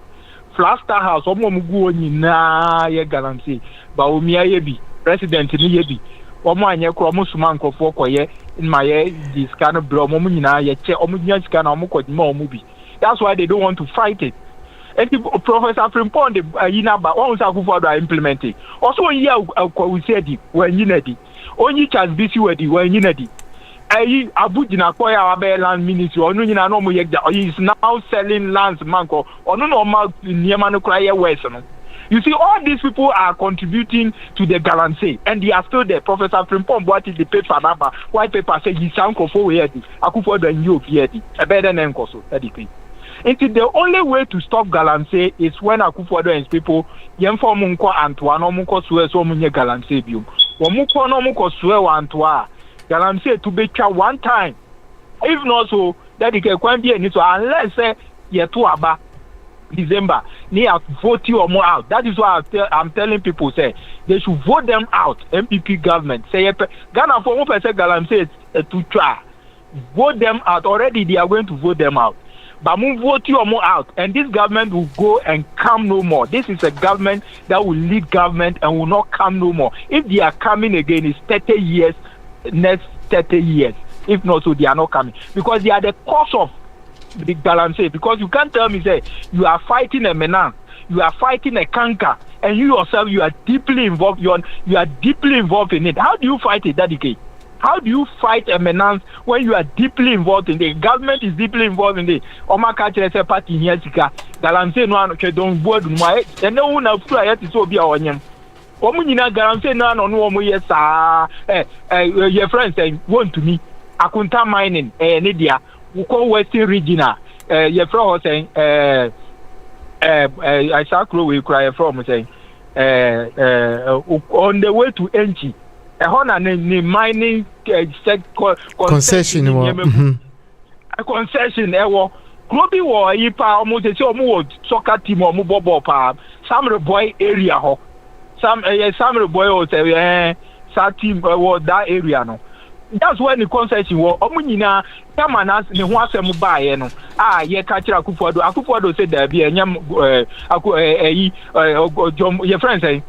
Flaster House Omu go na ye Galamsey but Umia yebi president ni yebi Omo anye kro omo suma nkofo koye in my this kind of bro omo nyina ye che omo nyina sika na omo kodima omo bi. That's why they don't want to fight it. And Professor Frimpong the yina ba won say Akufo-Addo implement it. Also yi we said when yina di only chance bisi wedi when yina di ayi abujina koya abe land ministry onu nyina no mo ye is now selling lands manko onu no ma niema no kra ye west no. You see, all these people are contributing to the Galamsey, and they are still there. Professor Frimpong Boati, the paper number, white paper say he sound for weird. Akufo-Addo and you weird. A better name also. Until the only way to stop Galamsey is when Akufo-Addo and his people yemfo munko antwa no munko suwe so munye Galamsey bium. Wamuko no munko suwe wa antwa. Galamsey to be one time. If not so, that it can be any so unless say yetu aba. December, they have voted or more out. That is why I'm telling people say they should vote them out. MPP government say Ghana for 1% Galamsey to try vote them out. Already they are going to vote them out. But move vote or more out, and this government will go and come no more. This is a government that will lead government and will not come no more. If they are coming again, it's 30 years, next 30 years. If not, so they are not coming because they are the cause of the Galamsey, because you can't tell me say you are fighting a menace, you are fighting a canker, and you yourself you are deeply involved. You are deeply involved in it. How do you fight it, Dady K? How do you fight a menace when you are deeply involved in it? Government is deeply involved in it. Oma kachire se party here sika Galamsey no ano ke don board no ai ene wu na fu ayet so bi a onyem. Omu nyina Galamsey no ano no omu yesa your friends say want to me akunta mining ne dia we call Western Regional. Your friend was saying, I saw Crow we cry from saying, on the way to Enchi, a Hona name mining concession. A concession, Groby war, Yipa almost a more soccer team or Mubobo Palm, some boy area ho. Some boy or say, some team was that area no. That's when the concession was Omunina Yamanas the Wasem buy no. Ye catch Akufo-Addo said there be a yam your friend say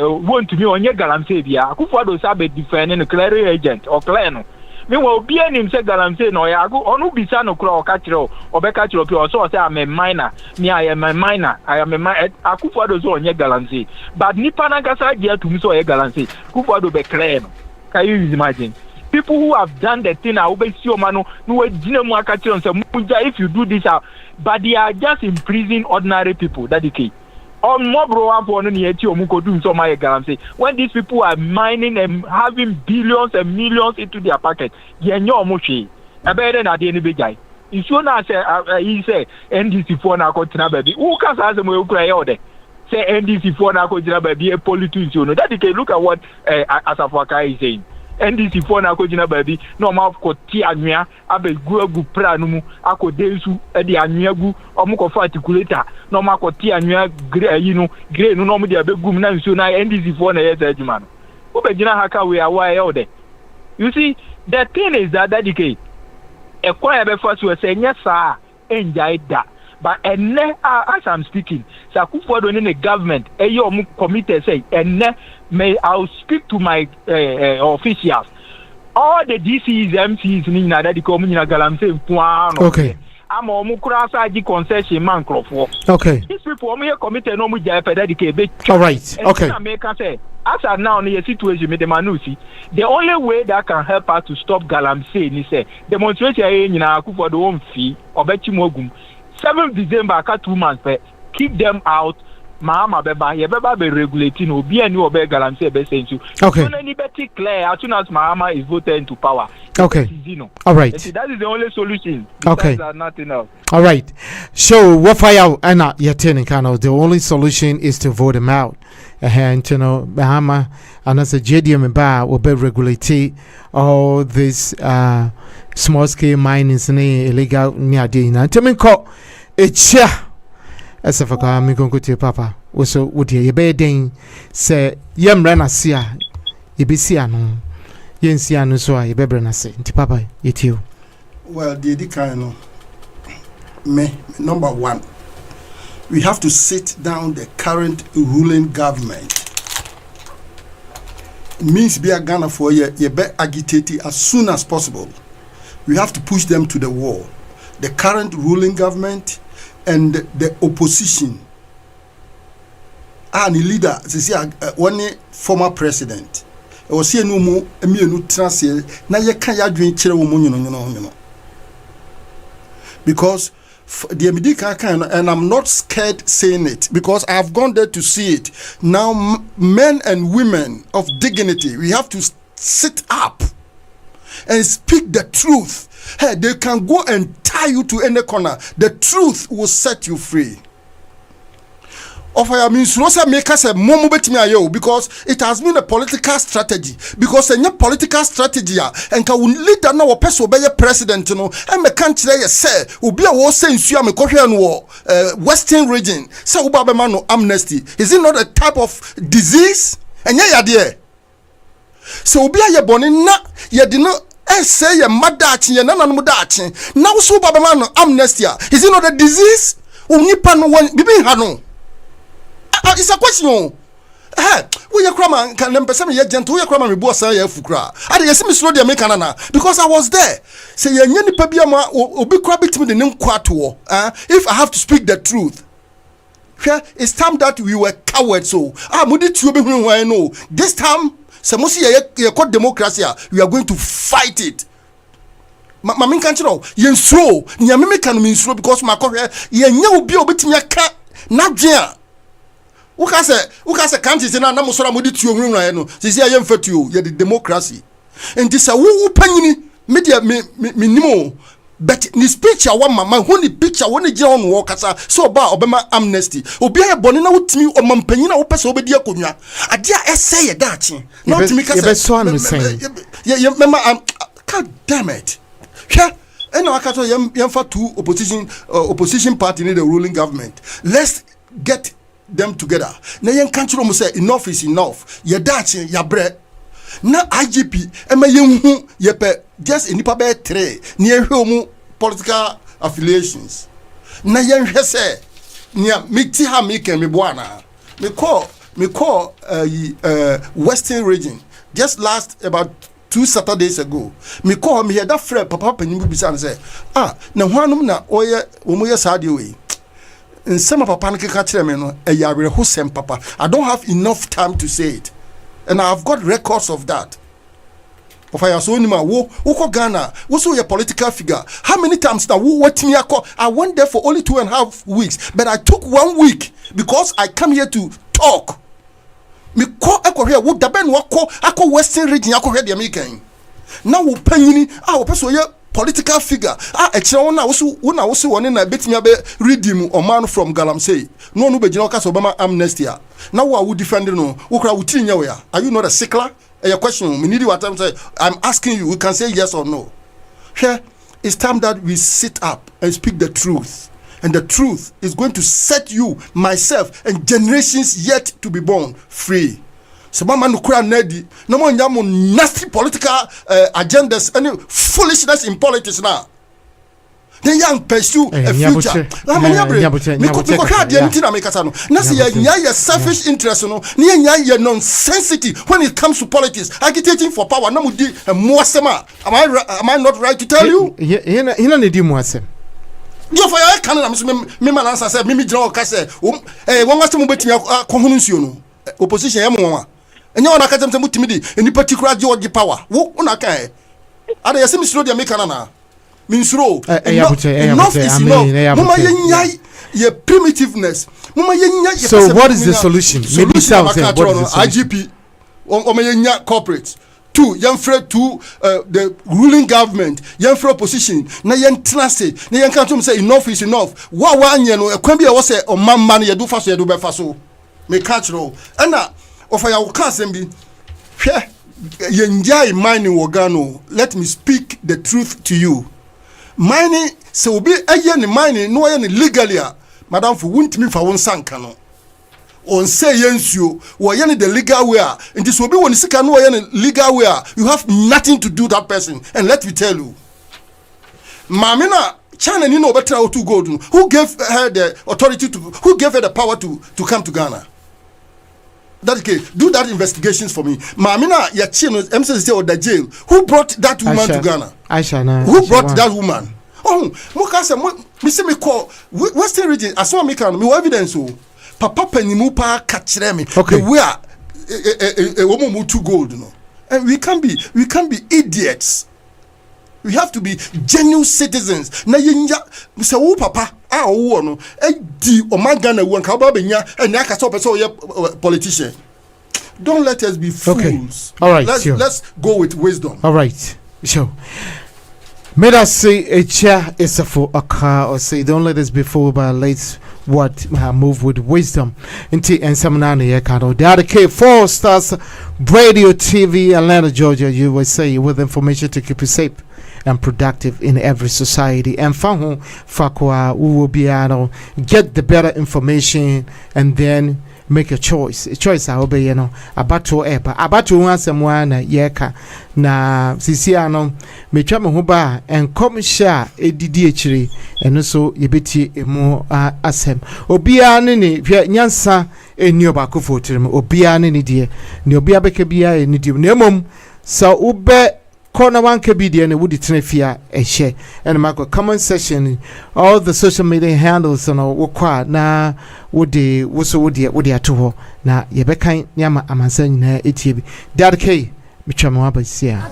want to me on your Galamsey. Akufo-Addo sabe defending a clear agent or clan. Meanwhile, be an him said Galamsey no ya go on Ubisa no crow catcher or Becatcher or so say I'm a minor. Me, I am a minor. I am a minor. Akufo-Addo on your Galamsey. But Nipanagasa get to me so a Galamsey. Akufo-Addo be claim. Can you imagine? People who have done the thing, I will see your man no if you do this, but they are just imprisoning ordinary people. That is key. on Mobro for any Omuko so my Galamsey. When these people are mining and having billions and millions into their pocket, you know Moshi. I better not any big guy. If you not say he say NDC for Nakotina baby, who can say them cry out there? Say NDC for Nakotina baby a politician. That you can look at what Asafaka is saying. NDC for Nakotina baby, no more Koti Anya, Abe Gugu Pranumu, Ako Densu, Eddie Anyagu, Omuko Articulator, no more Koti Anya, you know, Grey, no more the Abegum Nansuna, NDC for Edgeman. Obejina Haka, we are why out there. You see, the thing is that dedicate. A choir before was saying, yes, sir, enjoy that. But and as I'm speaking, Sakufo in the government, a young committee say, and I'll speak to my officials. All the DCs, MCs, Nina, that the community Galamsey, okay. I'm a Mukrasa concession man crop. Okay. These people only committed no more dedicated. All right. Okay. America say, as of now, in a situation with the Manusi, the only way that can help us to stop Galamsey is say demonstration in Akufo the home fee or Betchimogum. 7th December, 2 months, keep them out. Mahama Beba, you better be regulating, or be a new Obe Galamsey be saying to. Okay. So anybody clear as soon as Mahama is voted into power. Okay. All right. That is the only solution. Okay. Nothing else. All right. So what fire Anna Yatin kind of the only solution is to vote him out. And you know, Bahama and as a JDM and bar will be regulate all this small scale mining in illegal near Dina. Timmy call a chair as if I am going to papa. Also, would you be ding say, Yam Ranasia, Ibisiano, Yensiano, so I be Brenasi, Papa, it you. Well, Dady kind me number one. We have to sit down the current ruling government. It means be a Ghana for you be agitated as soon as possible. We have to push them to the wall. The current ruling government and the opposition. And the leader, one former president. I was here no more, now you can't drink because the American kind, and I'm not scared saying it because I've gone there to see it. Now, men and women of dignity, we have to sit up and speak the truth. Hey, they can go and tie you to any corner. The truth will set you free. Offer means Rosa make us a moment because it has been a political strategy. Because a political strategy and can lead that now person be president, you know, and me country say will be a war saying you am a Western region. Say no amnesty. Is it not a type of disease? And yeah, dear. So be a born na ye did not say your mother and nana now so no amnesty. Is it not a disease? Unipan one bibi hano. It's a question. We are cramming can them person ye gentle, we are cramming boss say fukra. I dey see me slow the American because I was there. Say ye nyani pa bia ma obi kra bitimi de nim kwato. If I have to speak the truth. It's time that we were cowards so. Mudi tu be hu wan no. This time say mo see ye call democracy we are going to fight it. Mamin kan chiro ye nsro, nyame me kan me nsro because ma kohwe ye nya obi obetimi aka na dwen Uka se country say na musora mudi tuo nwunwa no sisi aye mfatuo ye the democracy enti se wo panyini media minimo but ni speech a one mama hu ni picture woni gye on wo kasa so ba obema amnesty obi aye bone na wotimi omampanyina wo pese obedi akonwa ade a ese ye daachi na wotimi kasa ye so am saying ye mama god damn it and now akato yemfa two opposition party in the ruling government. Let's get them together. Na yen kanchiro mo say enough is enough. Ye dachi ya bre. Na IGP ema yenhu ye pe just enipa be 3 na ehwe mu political affiliations. Na yen hwe say nia meti ha me ken me boana. Me call Western region just last about 2 Saturdays ago. Me call me here that friend papa penyimu bisa and say na hwanum na oye omoye saade we. In some papa nkeka kire me no eyare ho sem papa. I don't have enough time to say it. And I've got records of that. Of I so nima wo Ghana, wo so your political figure. How many times now what me I went there for only 2.5 weeks, but I took 1 week because I come here to talk. Me ko akọ here wo dabe no akọ Western region akọ here the American. Now wo panyini wo person ye political figure e kire won na wo so won na betimi abe redeem oman from Galamsey. No be gina okasa Obama amnesty. Now wo defend no wo kra wo tinya we are you not a sickler? A question we need what I'm asking you, we can say yes or no. Here it's time that we sit up and speak the truth. And the truth is going to set you, myself, and generations yet to be born free. So, Mama Nukura Nedi, no more nasty political agendas, any foolishness in politics now. Then young pursue a future. Selfish interest, nonsensitive when it comes to politics, agitating for power. Am I not right to tell you? You for your Canada, me man answer said, Mimi John Casse, one was to move to opposition. And you want to catch them to Mutimidi, any particular George power. What on a guy? Are they a semi slow? Americana means row. Enough is enough. Mama ye primitiveness. So, what is the solution? Maybe IGP or corporate. 2 young friend to the ruling government young friend opposition na yen trust na yen kan to say enough is enough wa anye no ekwan bi e wo say o mamma no ye do fa so ye do be fa so me catch no na of ya wo kan sem bi hwe yen jai mining wo Ghana. Let me speak the truth to you. Mining se obi aye ni mining no ye ni legally madam for wuntimi fa won sanka no on say yensuo wo ye the legal way and this will be when sika no ye legal way you have nothing to do that person. And let me tell you, Mamina China ni no better to go to who gave her the authority to who gave her the power to come to Ghana. That okay, do that investigations for me. Mamina ya chino MCC or the jail who brought that woman to Ghana. Who brought that woman? Oh, mukasa me see me call Western region as one me can me evidence o. Papa penimu pa catch me. Okay. We are a woman who too gold, no. And we can be idiots. We have to be genuine citizens. Na yenya say wo papa wo no di o magana won ka ba benya and aka so person ye politician. Don't let us be fools. Okay. All right. Let's go with wisdom. All right. So may I say a chair is for a car or say don't let us be fooled by late what move with wisdom into and some nani yakano Dady 4 stars radio TV Atlanta Georgia USA with information to keep you safe and productive in every society and fahu fakwa we will be able get the better information and then make a choice I will be abato epa abato wansemwana yeka na sisi ano metwa me ho ba enkom sha edidi echiri eno so yebeti emu asem obia ne hwe nyansa eni obakofo tirim obia ne die ne obia beka bia eni die na emom sa ube corner one KBD and would tenefia a share and my comment section all the social media handles and all na would they was would they to na yebeka nyama amasan na etibi Dady K michama abasia.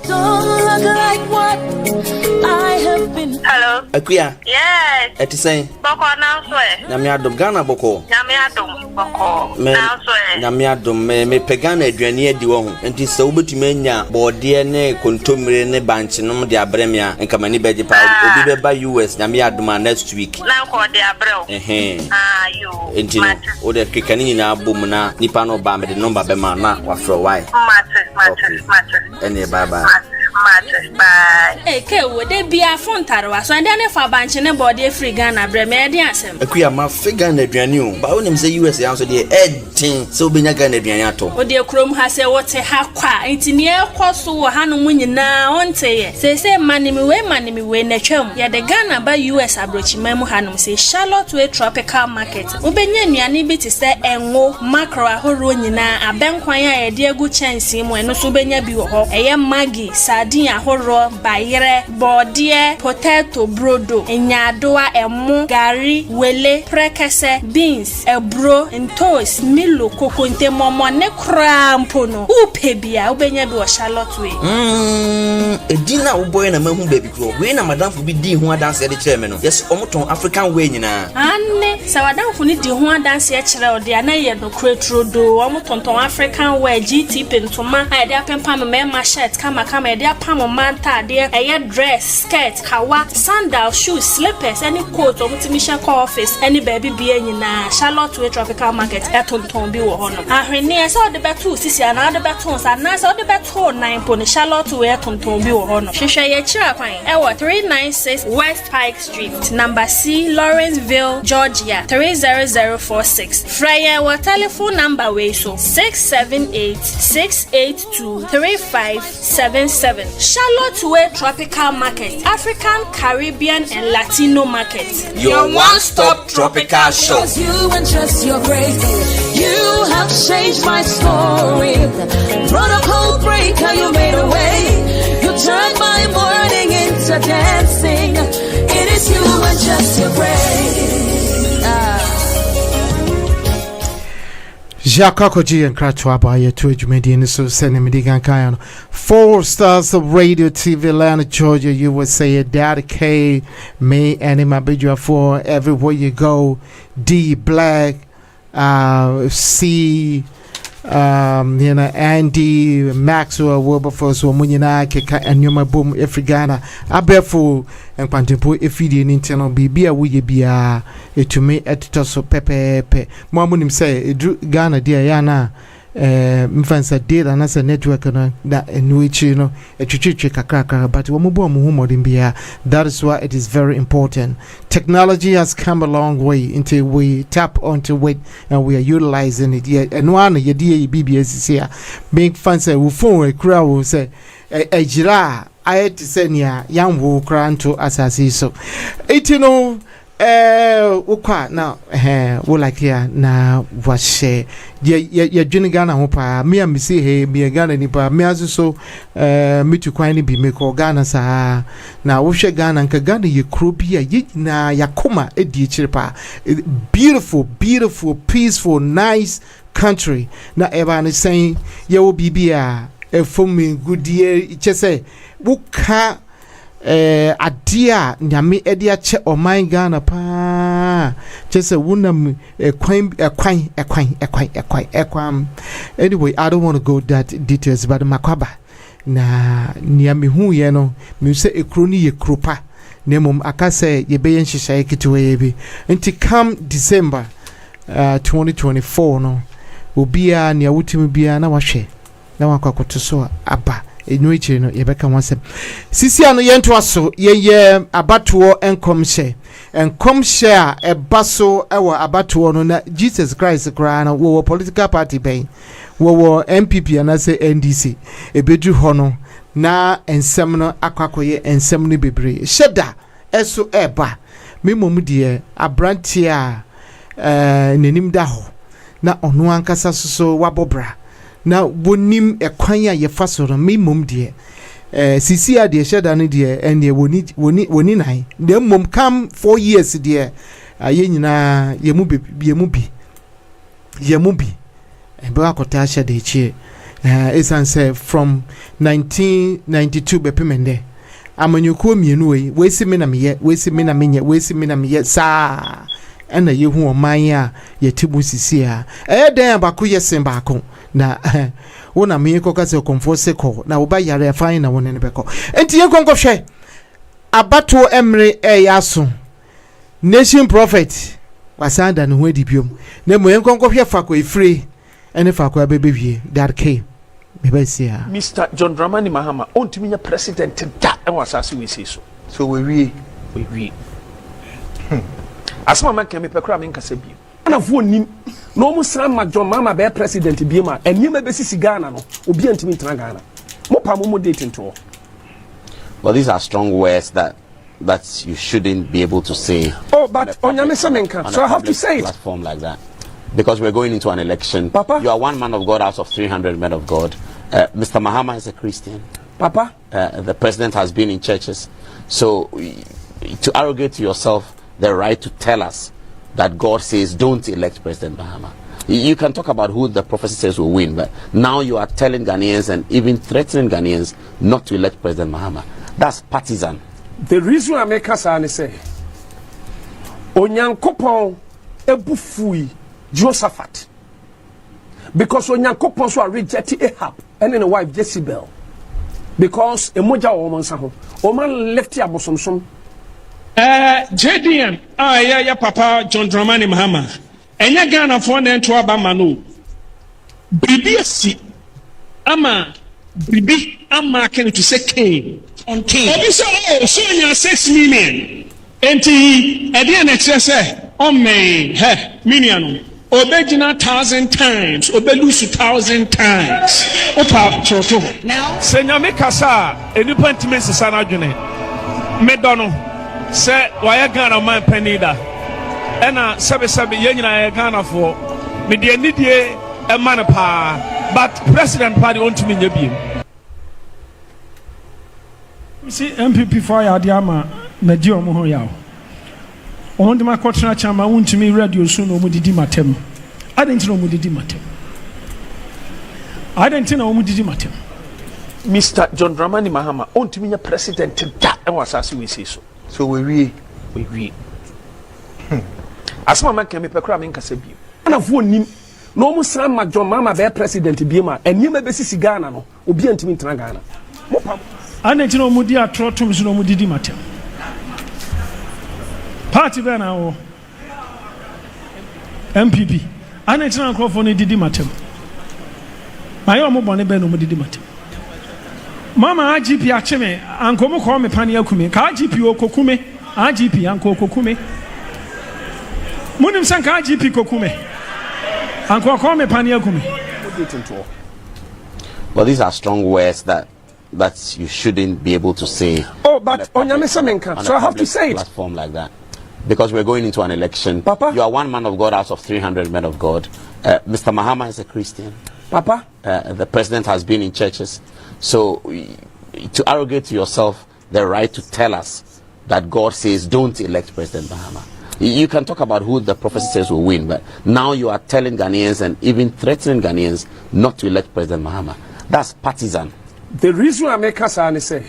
Hello. Akuya. Yes. Eti say. Boko now swear. Na me adom Ghana boko. Na me adom boko. Now swear. Na me adom me pegana aduane adi wo ho. Enti se wobetumi anya bode ne kontomire ne banche no de abremia enka mani beje pa obi beba US na me adom next week. Na ko de abrel. You. Enti no o de kekani na abom na nipa no ba me de number be ma na wa fro why. Matter. Ene bye bye. Bye. Hey, Kewo, they be a phone tarwa, so and then if a bunch in a body free Ghana, Bremediasem. Akuya, my figure in the Dranu, but when him say USA answer the editing, so be not going to be an ato. O dear Chrome has a what a hackwa, it's near Cosso, Hanu winning now, on say, say, money me way, Nachum. Ya the Ghana by US abroach Memo Hanum say, Charlotte to a tropical market. Ubenya Niani to say, and wo macro a horunina, a bank wire, a dear good chance him when no subenya be a Maggie, sardine ahoro, bayere, bordie, potato, brodo, enyadoa, emu, gari, wele, prekese, beans, ebro, toast, milo, kokonte, momo, ne crampono. Upebia, ubenya bi wa Charlotte way. Edina uboy na mehu baby crow. We na madam for be di ho dance the chairman. Yes, omoton African way nyina. Anne, sa madam for ni di ho dance e kire odi ana ye no kretro do. Omoton African way GT pentoma. I dey apempa me ma shirt kama e dey apam manta dey eye dress, skirt, kawa, sandal, shoes, slippers, any coat omutimisha call office, any baby bi nyina. Charlotte way tropical market etonton bi wo hono. Ahwene se odi betu sisi ana odi betu sa na se odi betu 9 po ni Charlotte way etonton bi wo hono. Hwehwe ye kira kwan e wo 396 West Pike Street, number C, Lawrenceville, Georgia 30046. Fryer wa telephone number way so 678-682-3577. Charlotte Way Tropical Market, African, Caribbean, and Latino market. Your one-stop tropical shop. You and just your grace, you have changed my story. Protocol breaker, you made a way. You turned my mourning into dancing. It is you and just your grace. Jacques and Kratwaba, your two Jumedian, so send him Digan 4 stars of radio, TV, Atlanta, Georgia, USA, Dady K, May, and my bid for everywhere you go. D, Black, C, Andy, Maxwell, Wilberforce, Munina, Keka, and Yuma Boom, Africana, Abefu, and Pantipo, if you didn't internal be a we be a to me at Tosso Pepe. Mamunim say, Ghana, dear Yana. Mfansa data na sa network na which you know a chuchichi kakaka but that is why it is very important. Technology has come a long way until we tap onto it and we are utilizing it. Yeah, and one ye BBS is here being fancy will phone a crowd will say a jira I had to send ya young wo to assassin so it you know ukwa na wo like here na washe ye dwene Ghana ho pa me am see he me Ghana ni pa me aso me tu kwan ni bi me ko Ghana sa na wo hwe Ghana nka Ghana ye kro bi a ye na yakoma edi chire pa beautiful peaceful nice country na eba ni saying ye wo bibia from me good year chese wuka adia nyame edia che oman Ghana pa just wunam kwan anyway I don't want to go that details but makwaba na nyame hu ye no me se ekro ni ye kropa nemom akase ye be nhihye kitwe bi nti come December 2024 no obia ne awutimi bia na wahwe na wakwakoto so aba enuichi no yebeka wansem sisi ano yento aso ye abatuo enkomhye a ebaso ewo abatuo no na Jesus Christ kra na wo political party ben wo MPP na se NDC ebedu ho no na ensem no akwakoye ensem no bebre sheda eso eba memom de abrantie a nenim da ho na ono ankasa so wabobra na wonim ekwan ya yefaso no memom de sisi a de sheda no de ene woni nan de mom kam 4 years de aye nyina yemu bi ebe akota sheda echi esan say from 1992 bepemende amanyuko mienu we si me na meye sa ena yehu oman a yetibu sisi a den abako yesen baako na wona me ko kase komfose ko na wo ba yare afan na wona ne beko enti yen konkofhwe abato emre yaso nation prophet wasanda no hwadi biom na mo yen konkofhwe fako efre ene fako abebewie that came bebesia Mr. John Dramani Mahama ontimi nya president da e wasase we say so we asma man kan me pekra me nkasa bi ana fo nim no mu sra ma John Mahama be president bi ma enima be sisi Ghana no obi antimi tran Ghana mo pa mo date nto. Well, these are strong words that you shouldn't be able to say. Oh, but on so I have to say it. Platform like that. Because we're going into an election. Papa? You are one man of God out of 300 men of God. Mr. Mahama is a Christian. Papa, the president has been in churches. So to arrogate to yourself the right to tell us that God says don't elect President Mahama. You can talk about who the prophecy says will win, but now you are telling Ghanaians and even threatening Ghanaians not to elect President Mahama. That's partisan. The reason I make us say, Onyankopon ebufui Josaphat, because Onyankopon so rejected Ahab and then the wife Jezebel, because emoja woman saho, woman left ya bosomsom. JDM, ya Papa John Dramani Mahama. Enya Ghana for na to abama no. Bibi ama bibi ama can to say king on king. Obi say so nya 6 million. Enti e dey na kire say o me million. Obegina 1,000 times, obelusu 1,000 times. Opa choto. Now, Senya me kasa enipa ntime sesa na dwene. Me dono se waya Ghana man panida. Ena sebe yenyina ya Ghana for me de anidie e man pa, but president party want me nyebiem. See MPP for ya diama na ji omo ho yawo. On the Makotna Chama won't to me radio soon omudidi matem. I didn't know omudidi matem. I didn't know omudidi matem. Mr. John Dramani Mahama, on to me a president that and was as we say so. So we. As my man can be pecram in Casabi. And of one nim no more son, my John Mama bear president Bima, and you may be Ghana, no, obedient to me Tragana. I didn't know Mudia Trotum no omudidi matem. Party bena o MPP ana tina nkrofo no didi matem mayo mo bone bena mo didi matem mama IGP acheme anko mo ko me pane akume ka IGP okokume IGP anko okokume munim san ka IGP kokume anko ko me pane akume. Well, these are strong words that you shouldn't be able to say. Oh, but on so I have to say it. Platform like that. Because we're going into an election. Papa? You are one man of God out of 300 men of God. Mr. Mahama is a Christian. Papa? The president has been in churches. So to arrogate to yourself the right to tell us that God says don't elect President Mahama. You can talk about who the prophecy says will win, but now you are telling Ghanaians and even threatening Ghanaians not to elect President Mahama. That's partisan. The reason I make us say,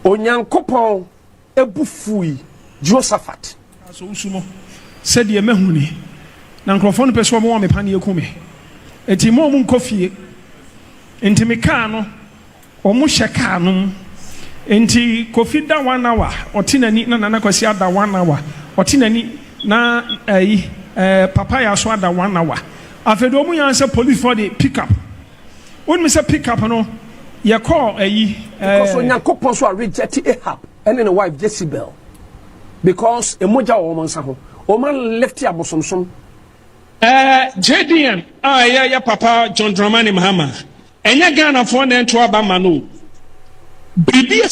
Onyankopon ebufui Josaphat. So usumo said ye mehuni na nkrofo no peso mo me pane akume enti mo mu nkofie enti me ka no o mu hye ka no enti kofi da 1 hour otinani na nana kwasi ada 1 hour otinani na papa ya so ada 1 hour afedo mu yan say police for the pick up when me say pick up no ye call because Onyankopon so reject Ahab and then the wife Jezebel. Because emoja woman saho woman left ya bosomsom. JDM ya Papa John Dramani Mahama. Enya Ghana for na to abama no. Bibi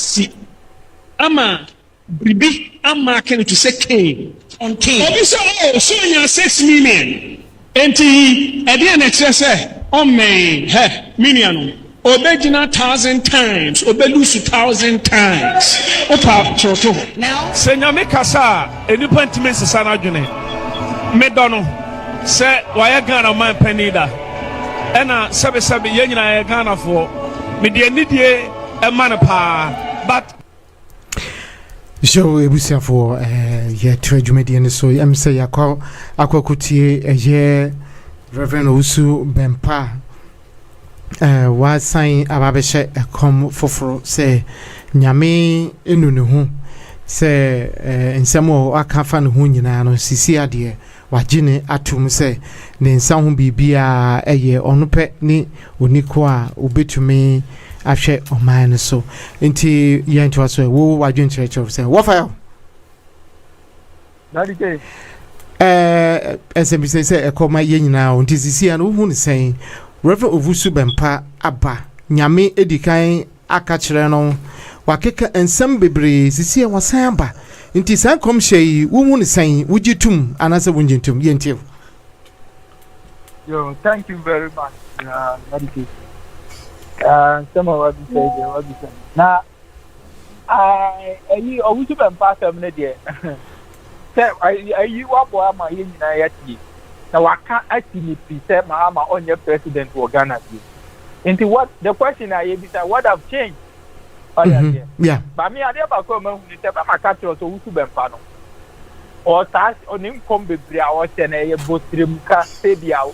ama bibi ama can to say king on king. Obi say so nya 6 million. Enti e dey na kire say o me million. Obegina 1,000 times, obelusu 1,000 times. Opa choto. Now, Senya me kasa enipa ntime sesa na dwene. Me dono se waya Ghana man panida. Ena sebe yenyina ya Ghana for me de anidie e man pa, but so ebusia for ye trajumedi and so am say akwakutie ye Reverend Usu Bempa wa sign ababeshe kom foforo se nyame enu ne hu se nsemo akafa ne hu nyina no sisi ade wagine atum se ne nsa hu bibia eye onope ni oniko a obetumi ahwe oman ne so nti yento aso wo wadwen church se wo fa Dady K SMBC se ekoma ye nyina o nti sisi an hu ne sen Reverend Ovusu Bempa aba nyame edikan aka kire no wakeka ensem bebre sisi e wasan aba nti san kom hye wo hu ne san wugitum anase wungintum yentie. Yo, thank you very much, Dady K. Some of what you say. Now, I always been past a minute there. You are boy, my in now I can't actually present Mahama on your president for Ghana. Into what the question I is what have changed? Yeah. But me, I never come when you say my catcher so who been pano. Or task on him come be our sene both Rimka, Sabia,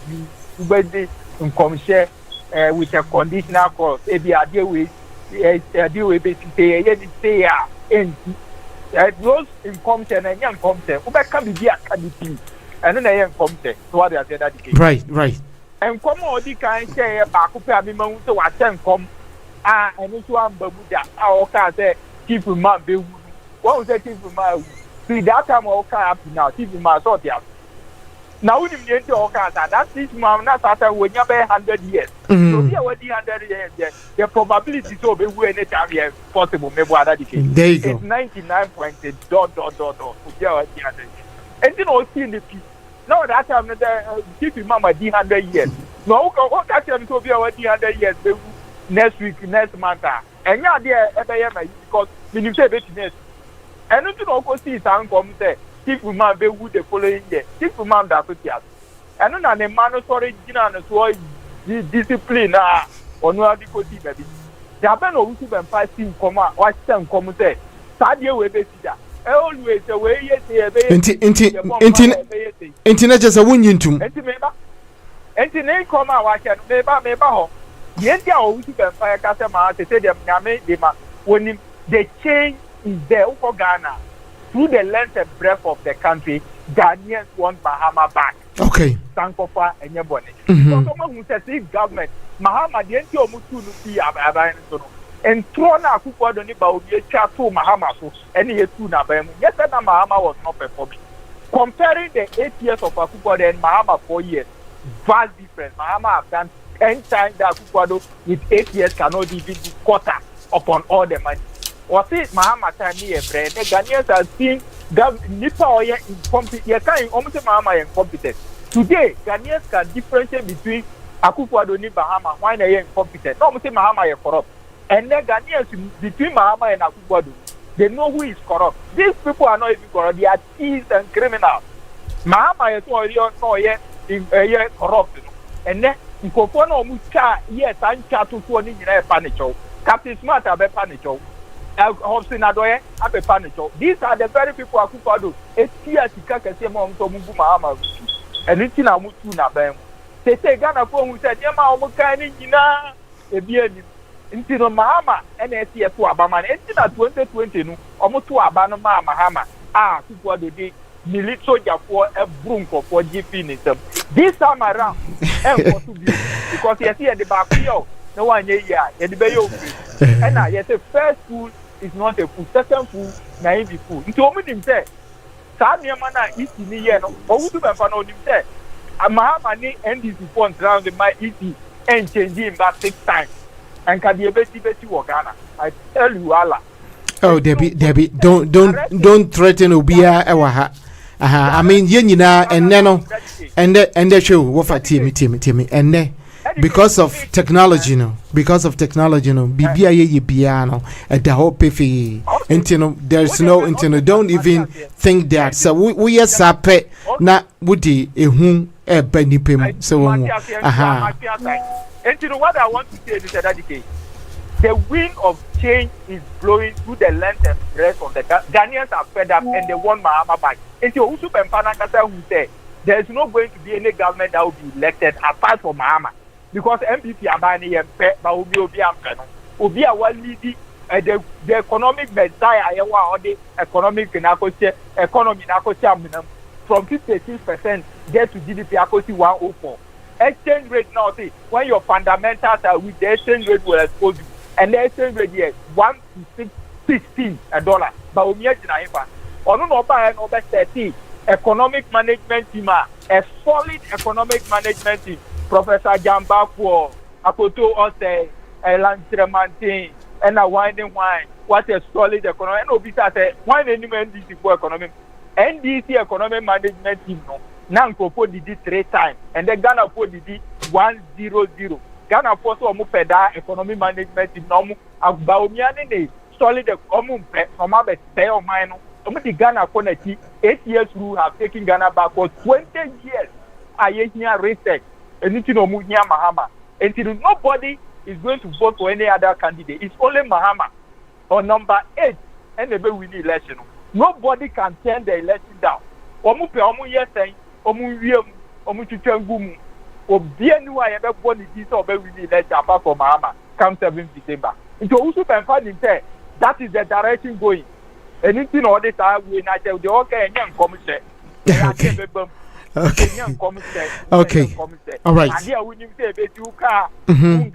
Ubedi, and come share with a conditional call. Maybe I deal with basically those incompetent and young competent who can be a candidate and then I am competent. So what I said that right. And come on, the kind say back up a moment to attend come. And this one Babuda, our car say, keep in mind, what was that keep in mind? See that time all car up now, keep in mind, sort out. Now, we didn't get all cars, and that's this man, that's after when you're 100 years. So, we are 100 years, the probability to be when it's possible, maybe what that is. There you go. It's 99.8. And you know, see in the piece. Now, that time, keep in mind, 100 years. No, what that time to be 100 years, next week, next month, and you're there because when you say next, and you don't go see some come there. If we man be wood the following year, if we man that put yet, and then a man sorry, and so discipline or no adequacy, baby. The happen of who been passing come out, watch them come say, Sadia will be there. Always away, yes, internet just a winning to and name come out, watch and maybe home. Yes, they are who been fire customer to say them, when the change is there for Ghana. Through the length and breadth of the country, Ghanaians want Mahama back. Okay. Sankofa and Yabone. So someone who says if government, Mahama, the NTO Mutu Nuki Abayan, and Trona Kupa Doniba will be a chat to Mahama, and he two Nabam. Yes, and Mahama was not performing. Comparing the 8 years of Akupa and Mahama 4 years, vast difference. Mahama have done 10 times that Akupado with 8 years cannot even do quarter upon all the money. Or say Mahama time here, friend. The Ghanaians have seen Nipa or incompetent. You can't almost say Mahama incompetent. Today, Ghanaians can differentiate between Akufo-Addo and Mahama. Why they are incompetent? No, almost say Mahama is corrupt. And then Ghanaians between Mahama and Akufo-Addo, they know who is corrupt. These people are not even corrupt. They are thieves and criminals. Mahama is already corrupt. And then Nkofo no mucha yes and chat to one in panicho. Captain Smart have a panicho. These are the very people who Akufo-Addo. It's here to catch a mom to move Mahama. And it's in a mutu na bem. They say Ghana who said, Yama Omukani, Gina, a beer into Mahama, and a CF to Abaman, and in 2020, almost to Abana Mahama. Akufo-Addo did military soldier for a brunko for GP. This time around, because you see at the back here, no one here, and the Bayo. And now, yes, the first school is not a fool, second fool, naive fool. Into a minute, say, Samia is in the year, or who do I find out him say, Mahama NDC funds round the my easy and change him back 6 times. And can be a betty Ghana. I tell you, Allah. Oh, Debbie, don't threaten Ubia Ewaha. I mean, Yenina and Nano, and the show, Wafa Timmy, and ne. Because of technology, BBI piano at the whole piffy. There's no internet. Don't even think that. So we are sape na woody a whom a penny payment. So, and you know what I want to say is that the wind of change is blowing through the length and breadth of the Ghanaians are fed up and they want Mahama back. And you also who said there's not going to be any government that will be elected apart from Mahama. Because MPP are buying a pet, but will be a one leading the economic messiah or the economy from 56% get to GDP 104. Exchange rate now say when your fundamentals are with the exchange rate will expose you. And the exchange rate here $1 to $16. But we are no buy no 30 economic management team, a solid economic management team. Professor Jamba for Akoto Ose, Elantramantin, and a winding wine. What a solid economy. And Obisa said, why any NDC for economy? NDC economic management team. Now, Kopo did it 3 times, and then Ghana did it 100. Ghana for so omu peda economy management in omu agbaomiane ne solid omu pe oma be stay on mine omu di Ghana for 8 years rule have taken Ghana back for 20 years. Aye here research anything omu here Mahama. Until nobody is going to vote for any other candidate. It's only Mahama on number 8 and they win the election. Nobody can turn the election down. Omu pe omu yesen omu wiem omu chuchengumu obi anu aye be born this or be win the election apart from Mahama come 7th December. Into also can find him there. That is the direction going. Anything all this I will not tell the okay and young come say. Okay. Okay. All right. And here we need to say you car and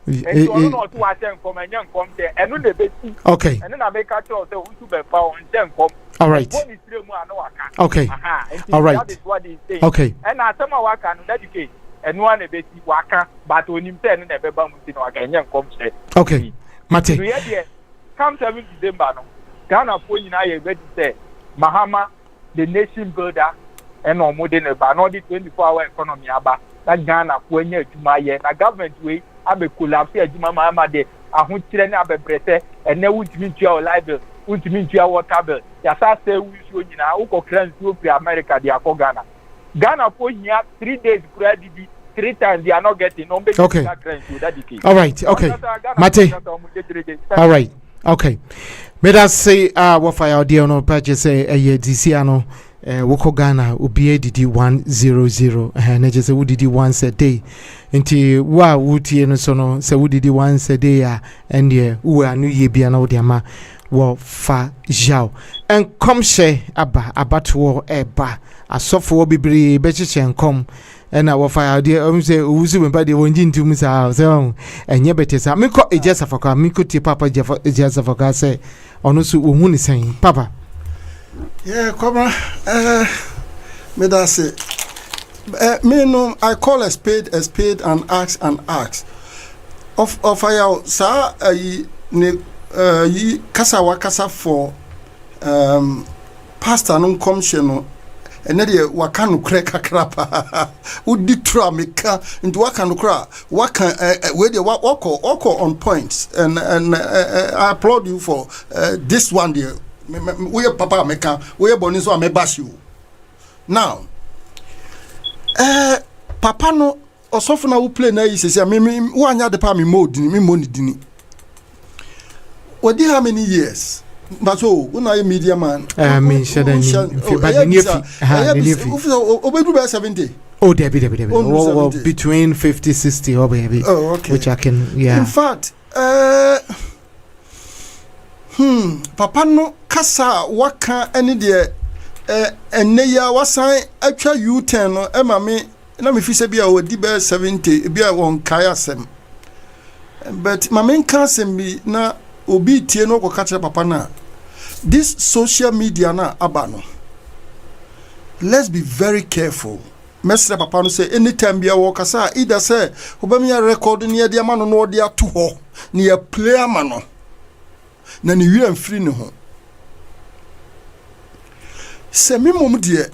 you not to attend come and young come there and no be. Okay. And then I make a choice to be power and then come. All right. Okay. All right. That is what he's saying. Okay. And I some work can educate and one a bit waka but when him ten and be no again young come say. Okay. Mate. Come 7th December no. Ghana for you now ready say Mahama the nation builder and no more than about no the 24-hour economy aba that Ghana for you to year na government way abe collapse ejuma Mahama de ahun kire na abe brete and na wuntimi tua live bill wuntimi tua water bill ya sa say we so nyina wo kokran to America de akọ Ghana for here 3 days credit 3 times they are not getting no make okay. All right. Okay. Mate. All right. Okay. May I say what for your dear no purchase say a DC ano woko Ghana ubi didi 100 and just say didi once a day nti wa wuti no so no say didi once a day and ye we anu ye bia na wo ma wo fa jaw and come share abato eba asofo bibiri be chiche nkom and our fire dear say uzi when body won jintu musa so enye betesa me ko ejesa foka me ko ti papa ejesa foka say ono su ohun ni sen papa yeah come me that say me no I call a spade and ask of fire sa ne yi kasa wakasa for pastor no commission no ene de waka no kra kakra pa udi tra meka nti waka no kra waka we de wako on points and I applaud you for this one there we papa meka we boni so amebash you now papa no osofo na wo play na yi sese me wo anya de pa me mode ni me money dini what how many years but so when I media man I mean shadan obedu be 70 oh debi between 50 60 oh baby oh okay which I can yeah in fact papa no kasa waka any de eneya wasan atwa U10 no e ma me na me fi se bia odi be 70 bia won kai asem but ma me kan asem bi na obi tie no ko kache papa na this social media na abano let's be very careful mestre papa no say anytime bia wo kasa either say obami ya record ne dia ma no no dia to ho ne ya play ama no na ne wi amfiri ne ho se me mom de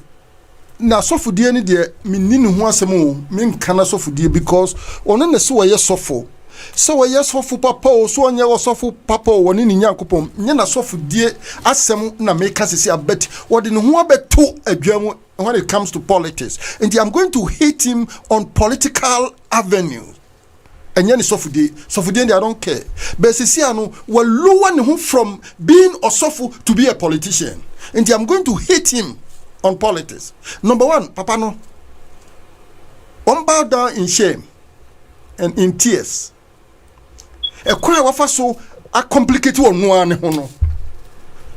na sofudie ne de minni ne ho asem o me nka na sofudie because ono ne so ye sofo so yes for papa o so onye wo sofo papa o woni ni nyankopom nye na sofo die asem na make sisi abet wodi ne ho abeto adwamu when it comes to politics and I'm going to hate him on political avenues enye ni sofo die I don't care but sisi anu we lower ne ho from being a sofo to be a politician and I'm going to hate him on politics. Number one, papa no bow down in shame and in tears. E kwa wafa so a complicate wonu ane ho no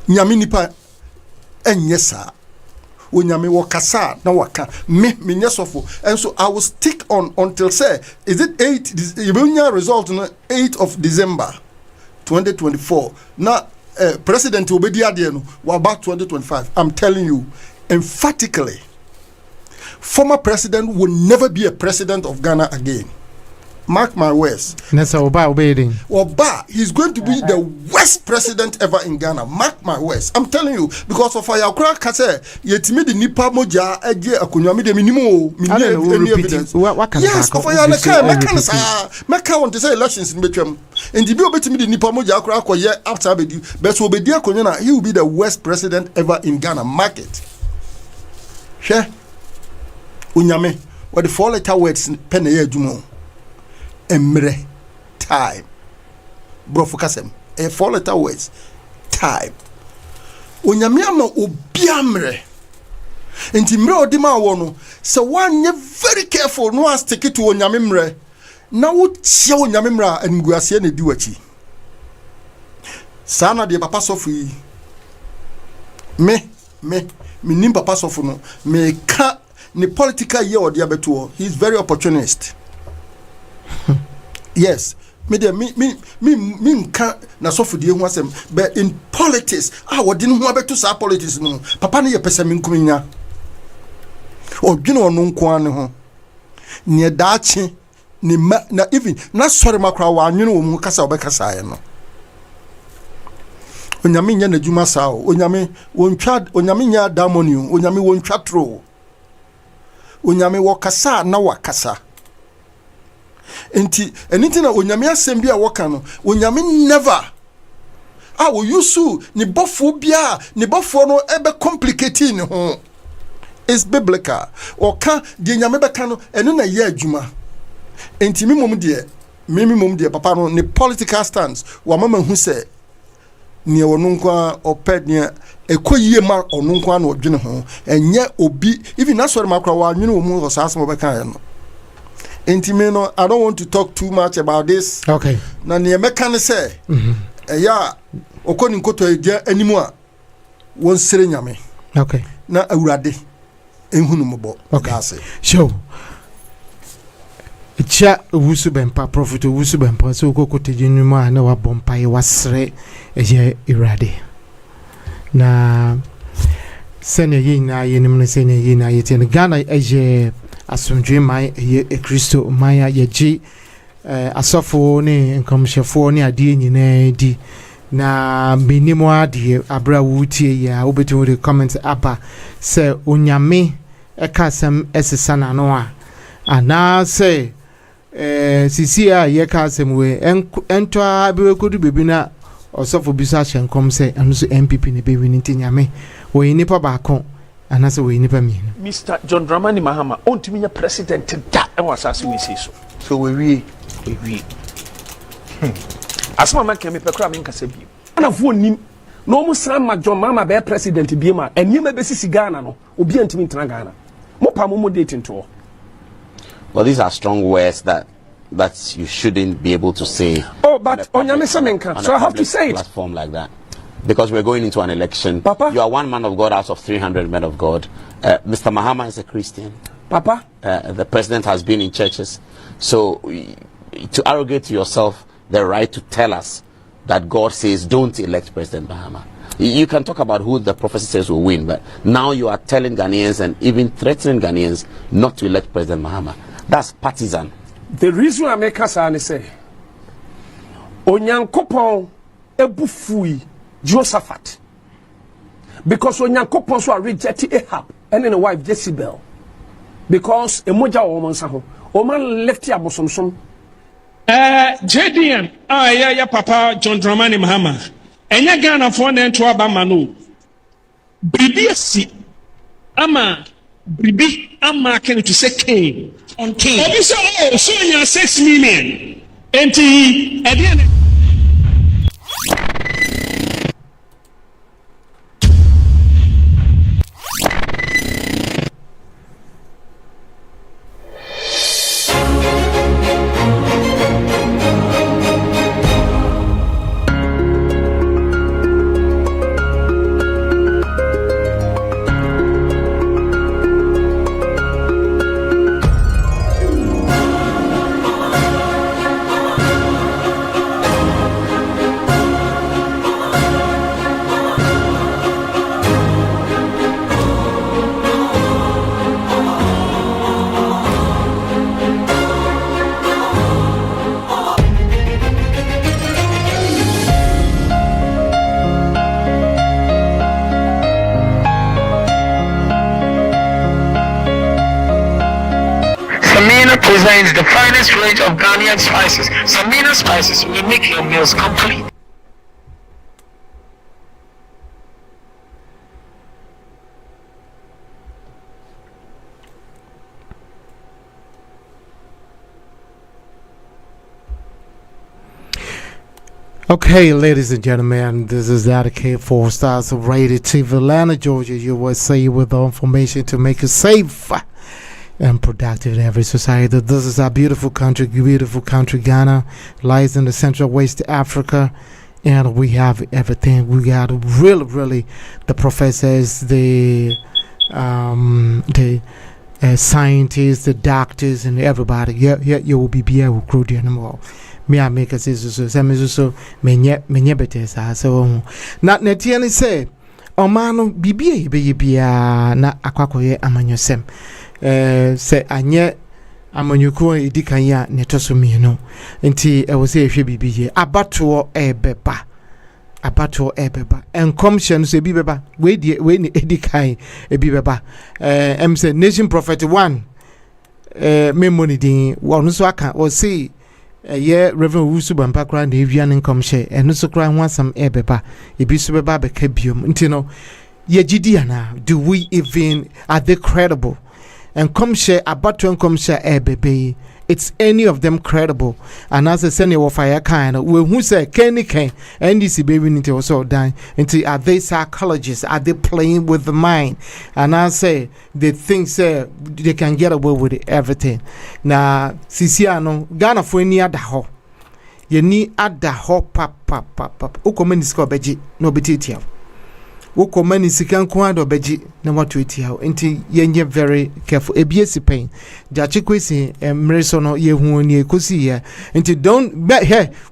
nyame nipa enye sa onyame wakasa na waka me nyesofo and so I will stick on until say is it 8 you result no 8th of December 2024 na president obedi ade no about 2025 I'm telling you emphatically former president will never be a president of Ghana again. Mark my words. Nessa Oba obeying. Oba, he's going to be the worst president ever in Ghana. Mark my words. I'm telling you, because of Ayakura Kase, yetimi the nipa moja eje akunyami de minimo any evidence. Yes, of Ayakura meka want to say elections in between. And the bill betimi the nipa moja akura akoye after abedi. But so obedi akunyana, he will be the worst president ever in Ghana. Mark it. She unyame what the 4-letter words pen ye jumo. Emre time bro focusem 4-letter words time onyame ama obiamre enti mre odima wo no se wanye very careful no as take it to onyame mre na wo tie onyame mre anguase na di wachi sana de papa sofu yi me nim papa sofu no me ka ni political year odi abeto he is very opportunist. Yes, me nka na sofudie ho asem, but in politics what didn't ho abeto sa politics no papa ne ye pese me nkuminya odwene ono nko ane ho ne daache ni na even na sori makra wa anwene wo mu kasa obekasa ye no onyame nya na djuma sa onyame nya damoni onyame wontwa tro onyame wo kasa na wakasa enti anything na onyame asem bia woka no onyame never wo yusu ni bofo bia ni bofo no ebe complicating ho is biblical oka de nyame beka no eno na ye adwuma enti mimom de papa no ni political stance wa mama hu se ni wono nkwa oped ne ekoyie ma ono nkwa na odwene ho enye obi even na sori makra wa nwene wo mu osase mo beka ya no. Intimino, I don't want to talk too much about this. Okay. Na ni emeka say, ya okoni nkoto eje animu won sere nyame. Okay. Na awurade ehunu mobo. Okay. Show. Cha wusu bempa prophet wusu bempa so kokote jinuma na wa bompa ye wasre eje irade. Na sene yina yenim ne sene yina yete Ghana eje asomdwe mai ye Kristo maya ye ji asofo ne nkomhyefo ne ade nyina di na minimo ade abra wutie ya obetu the comment apa se onyame ekasem esesana no a ana se sisi a ye kasem we ento abewe kodu bebi na osofo bisa hyenkom se anu so MPP ne be wini tinyame wo nipa baako anase wo nipa mienu Mr. John Dramani Mahama ontimi nya president da e wasase we say so we asma man kemi pekra me nkasa bi ana fo nim no mu san ma John Mahama be president bi ma enima be sisi Ghana no obi antimi ntena Ghana mo pa mo date nto. Well, these are strong words that you shouldn't be able to say. Oh, but onyame semenka, so I have to say it. Platform like that. Because we're going into an election. Papa? You are one man of God out of 300 men of God. Mr. Mahama is a Christian. Papa? The president has been in churches. So to arrogate to yourself the right to tell us that God says don't elect President Mahama. You can talk about who the prophecy says will win, but now you are telling Ghanaians and even threatening Ghanaians not to elect President Mahama. That's partisan. The reason I make us say Onyankopon ebufui Josaphat, because Onyankopon so reject Ahab and then wife Jezebel, because emoja woman saho oman left ya bosomsom. JDM ya papa John Dramani Mahama enya Ghana for na nto aba manu bribi asi ama bribi ama can to say king on king obi say oh so nya 6 million enti ediane. presents the finest range of Ghanaian spices. Samina spices will make your meals complete. Okay, ladies and gentlemen, this is Dady 4 Stars of Radio TV, Atlanta, Georgia, USA, with the information to make you safe and productive in every society. This is our beautiful country, Ghana, lies in the Central West Africa, and we have everything. We got really the professors, the scientists, the doctors, and everybody. You will be able to grow anymore. Me I make a so menye better so na netiani say omano bibie bia na akwakoye amanyosem say anye amanyuko edikan ya netoso mienu nti e wo say ehwe bibie abato ebeba enkomhye so ebibeba we ni edikan ebibeba em say nation prophet 1 memoni din wonu so aka o say Reverend Wusu Bampa kra na ewian nkom hye eno so kra ho asam ebeba ebi so beba beka biom nti no ye gidi ana do we even are they credible and come share about to come share ebebe it's any of them credible and as a senior of fire kind we who say Kenny NDC baby into also dying into are they psychologists, are they playing with the mind? And I say they think say they can get away with it, everything now Sisiano Ghana for any other ho you need other ho pap ukomenisko beji no betitia Wokomani sikan kwado beji na watu etia enti yenye very careful ebiesi pain jachi kwesi mreso no ye huoni ekosi ya enti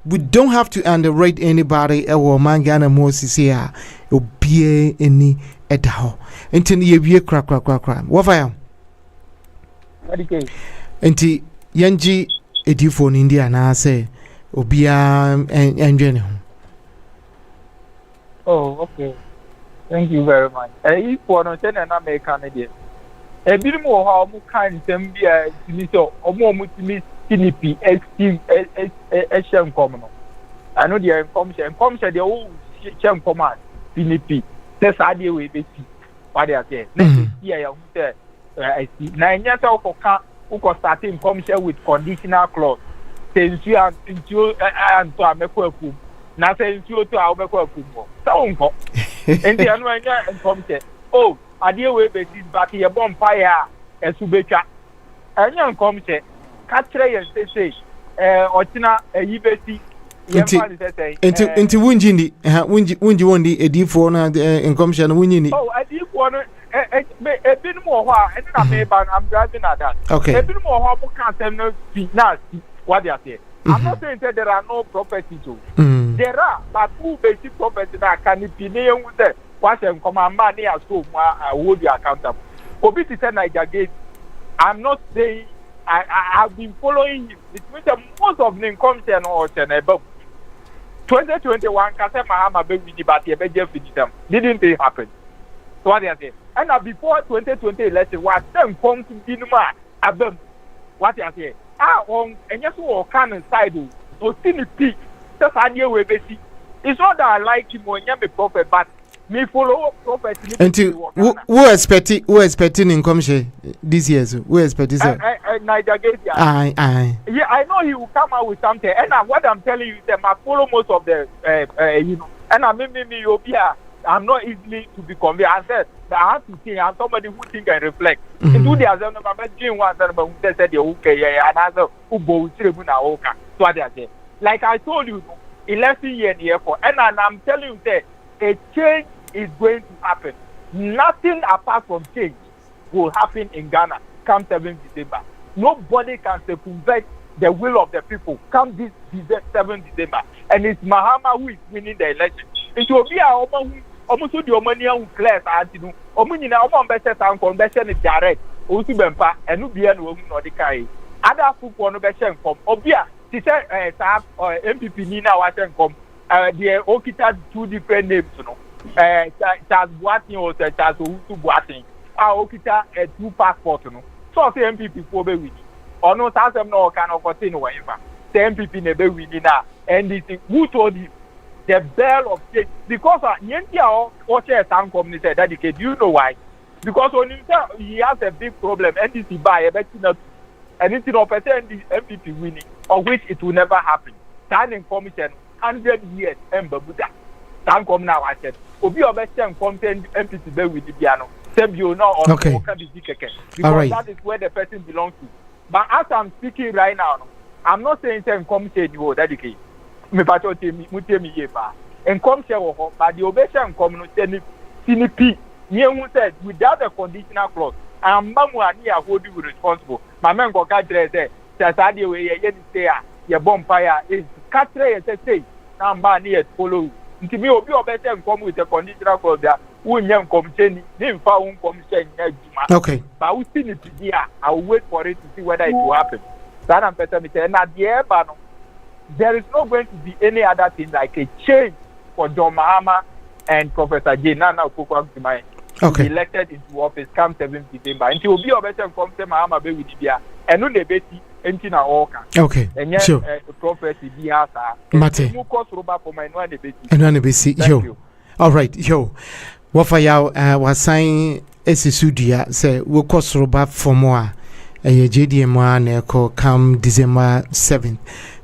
we don't have to underrate anybody ewo mangana mo sisi ya obie eni edaho enti ye wie kra wofa ya enti yenji edifo ni India na say obia enjene oh okay. Thank you very much. If one of them are American, a bit more how much kind them be a so or more multi CNP, esteem, Shem Common. I know the information comes at the old Shem Command, CNP. That's idea we be what they are saying. Next year, I see 9 years old for who can start in commission with conditional clause. Since you are into and to a meko. Now saying you to our meko. So, and the annual and come say, oh, I deal with this, but your bonfire, as Subecha. And young come say, Catray and say, Otina, a Yibesi, into Winjindi, Winji Wondi, a D4 in commission winning. Oh, I did one a bit more, and I'm driving at that. Okay, a bit more, how can't be nasty, what they are saying. I'm not saying that there are no properties. There are, but who basic property that can be named with the what and command money as so I will be accountable. Obiti said Niger. I'm not saying I have been following him. It means that most of the income or above 2021 Kase Mahama baby but the budget them. Didn't it happen? So what they are saying. And now before 2020 election, what them come to Dinuma above what they are saying. On and yes, who can inside so still peak. That's idea we basic. It's not that I like him when you're a prophet, but me follow prophet. Until who expecting income share this year? Who expecting sir? Aye. Yeah, I know he will come out with something. And what I'm telling you is that I follow most of the and I mean me you'll be I'm not easily to be convinced. I said that I have to think. I'm somebody who think and reflect. Into the other, I'm doing one that who said okay, and other who both so what they say. Like I told you, 11 years here for, and I'm telling you that a change is going to happen. Nothing apart from change will happen in Ghana come 7th December. Nobody can circumvent the will of the people come this 7th December. And it's Mahama who is winning the election. It will be our almost the money who class anti Omunina Oman better town convention is direct. Osu Bempa and Nubian woman or the Kai. Other football no better from Obia. She said MPP Nina wasn't come. The Okita 2 different names, you know. Charles Boating or Charles Utu Boating. Okita 2 passports, you know. So say MPP for be with. or no Tasam no kind of thing whatever. 10 people never winning now. And this who told him the bell of change because Yentia or share some community dedicate. You know why? Because when he has a big problem, NDC buy a better anything of a MPP winning, of which it will never happen. Standing commission 100 years Ember Buddha. Stand come now I said. Obi obesem content MPP be with the piano. Same you know on because that is where the person belongs to. But as I'm speaking right now, I'm not saying say come say you dedicate. Me pato tell me ye ba. And come say wo but the obesem come no say ni P. You said without a conditional clause, I'm Bamwani hold you responsible. My man go catch there. Saturday way ye say your bonfire is catch say now man here follow. Nti me obi obesem come with a conditional clause there. Won't come change. Name fa won come change. Okay. But we see it here. I will wait for it to see whether it will happen. That I'm better me say na there but there is not going to be any other thing like a change for John Mahama and Professor J. Nana Okukwabimai. Okay. Elected into office come 7th December. Until we be obesem come say Mahama be with Bia. And no debate anything at all. Okay. And sure. Prophecy Bia sa. Mate. Mu cost roba for my no debate. And no debate. Yo. All right. Yo. What for you was saying Esisudia say we cost roba for more. JDM one come December 7th.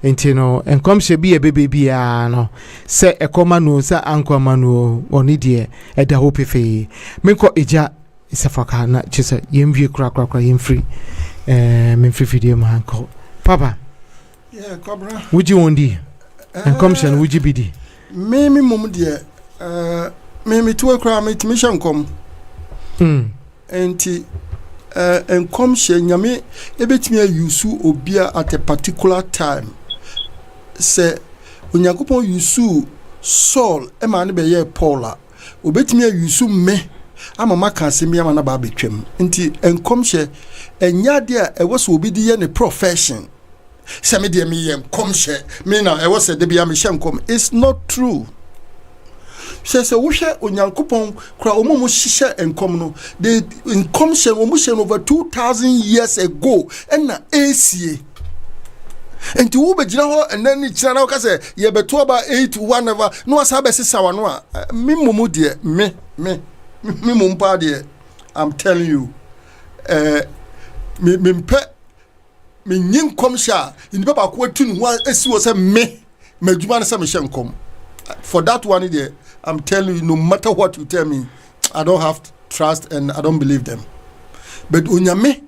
And you know, and come she be a baby no say a command say uncle manu or nidia at the hope fe. Meko eja is a fakana just a yemview crack in free free man call. Papa. Yeah, Cobra. Would you want the and commission would you be the? Mimi mum dear Mimi 2 o'clock meet mission come. And come she nyame ebetimi ayusu obia at a particular time. Say Onyankopon yusu Saul e ma ne be ye Paula obetimi ayusu me amama kan se me amana ba betwam nti enkom hye enya de a ewo so obi di ye ne profession se me de me ye enkom hye me na ewo se de bia me hye enkom. It's not true. Se wo hye Onyankopon kra omomo hye enkom no the enkom hye omo hye over 2000 years ago and na esie. And to Uber General and then it's now say ye beto about 8 to 1 ever no asabe sisawa no me mumu dear me mumpa dear I'm telling you me nyin komsha in papa ko tun one esi wo say me maduma na say me hyenkom for that one there. I'm telling you, no matter what you tell me, I don't have trust and I don't believe them. But onyame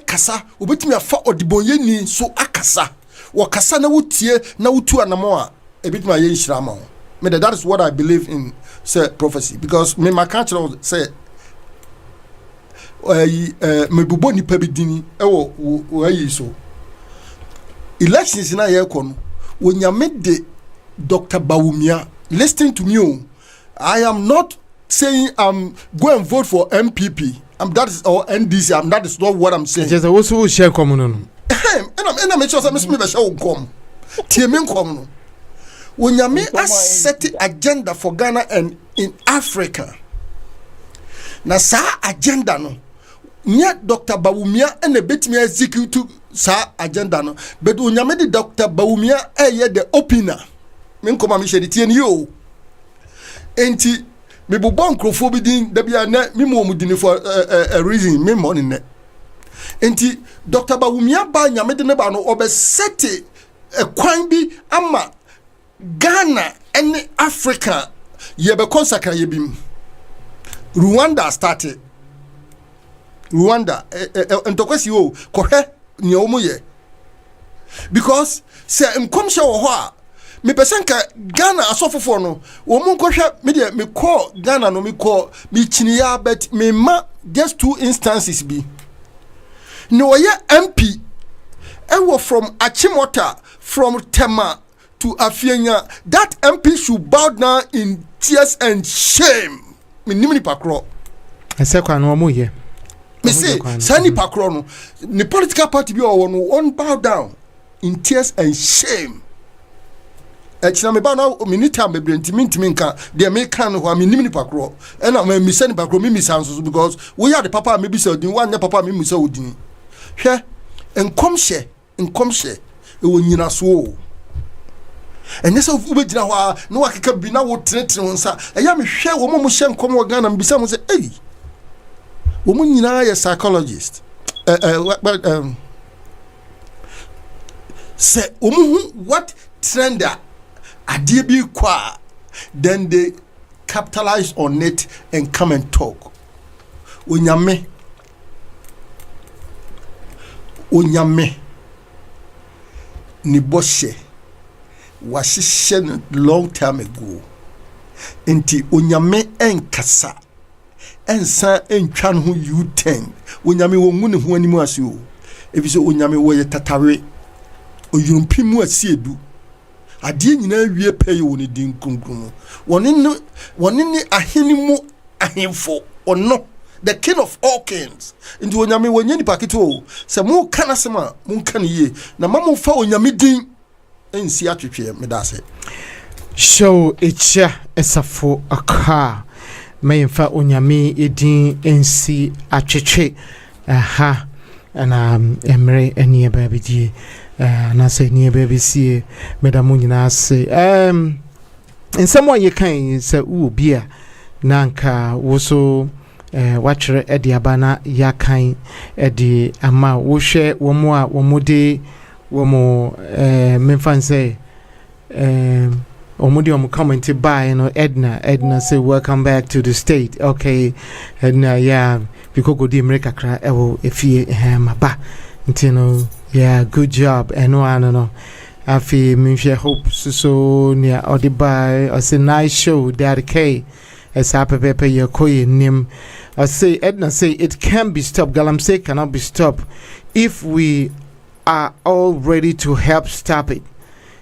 kasa obetimi afa odibonye ni so akasa wakasa na wutie na wutu anamo a ebitimi aye nhyirama ho. Me that is what I believe in say prophecy because me makachro say me bubo ni pabidini wo ayi so elections na ye kono onyame de Dr. Bawumia. Listen to me. I am not saying I'm going to vote for MPP. That is or NDC. That is not what I'm saying. Just also share common. And I'm sure some me be share come. Tie me come. When you me a set agenda for Ghana and in Africa. Na sa agenda no. Nya Dr. Bawumia and a bit me execute sa agenda no. But when you me the Dr. Bawumia the opener. Men come me share the tie you. Enti me bu bon krofo bi din da bia na me mo mudini for a reason me money ne. Enti Dr. Bawumia ba nya me de ne ba no obesete e kwan bi ama Ghana and Africa ye be consacra ye bim. Rwanda started. Rwanda entokwesi o kohwe ni omo ye. Because say enkomsha wo ho a me pesenka Ghana asofofo no wo mu kohwe me de me call Ghana no me call me chiniya but me ma just 2 instances bi no ye MP ewo from Achimota from Tema to Afienya. That MP should bow down in tears and shame. Me nimni pakro esekwa no mo ye me say sani pakro no the political party bi o no on bow down in tears and shame. Echina me ba na minita me ntimi nka de me kan ho me nimni pakro e na me sani pakro me misanso because we are the papa me bi say odin one papa me musa odin hwe enkomhye e wonyina so ɛnyɛ sɛ wobɛgyina hɔ a na wakeka bi na wotenetene wo nsa ɛyɛ mehwɛ wɔ mu hyɛ nkɔm wɔ Ghana mbisa mu sɛ ei wɔ mu nyinaa yɛ psychologist sɛ wɔ mu what trend a adeɛ bi kɔ a then they capitalize on it and come and talk onyame ni bɔhyɛ wahyehyɛ no long time ago nti onyame enkasa ensa entwa no ho U10 onyame wongu ne ho animu ase o efisɛ onyame wo yɛ tatawe oyurumpi mu asiedu adeɛ nyinaa wie pɛyɛ wɔ ne din kunkun wɔne ne ahene mu ahemfo ɔno the king of all kings nti onyame wonye nipa keto sɛ mo kana sema mo kan yie na ma mo fa onyame din ensi atwetwe me da sɛ show echa esafo aka mayemfa onyame edin ensi atwetwe aha ana emre enie babidie na say nie baby sie medamu nyina se nsɛm a yekan sɛ wo bia nanka wo so watchere edi abana yakan edi ama wo hwɛ wo mo a wo mo de wo mo memfan say omudi comment by Edna say welcome back to the state. Okay, Edna, yeah, because go di America cry ewo efie maba ntino yeah, good job no afi me hope so near odibai I say nice show Dady K as happy pepe your koye nim I say Edna say it can be stopped. Galamsey cannot be stopped if we are all ready to help stop it.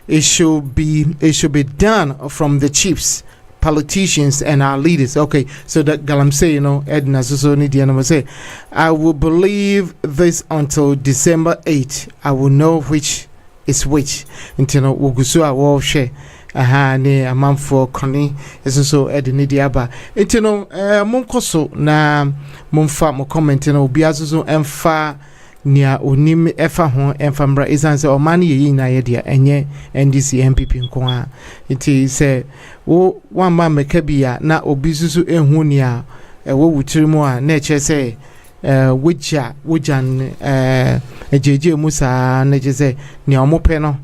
It should be done from the chiefs, politicians, and our leaders. Okay, so that Galamsey, Edna so need to say, I will believe this until December 8th. I will know which is which. Until Ugusu will share. Aha ne amamfo koni eso Edna diaba. Until monkoso na monfa mo comment na obi aso emfa nia onim efa ho emfambra isanse o man ye na ye dia enye NDC MPP nko a iti se wo wamba meka bia na obi susu ehu nia wo wutiri mu a na eche se wojan ejeje musa na eche se nia omope no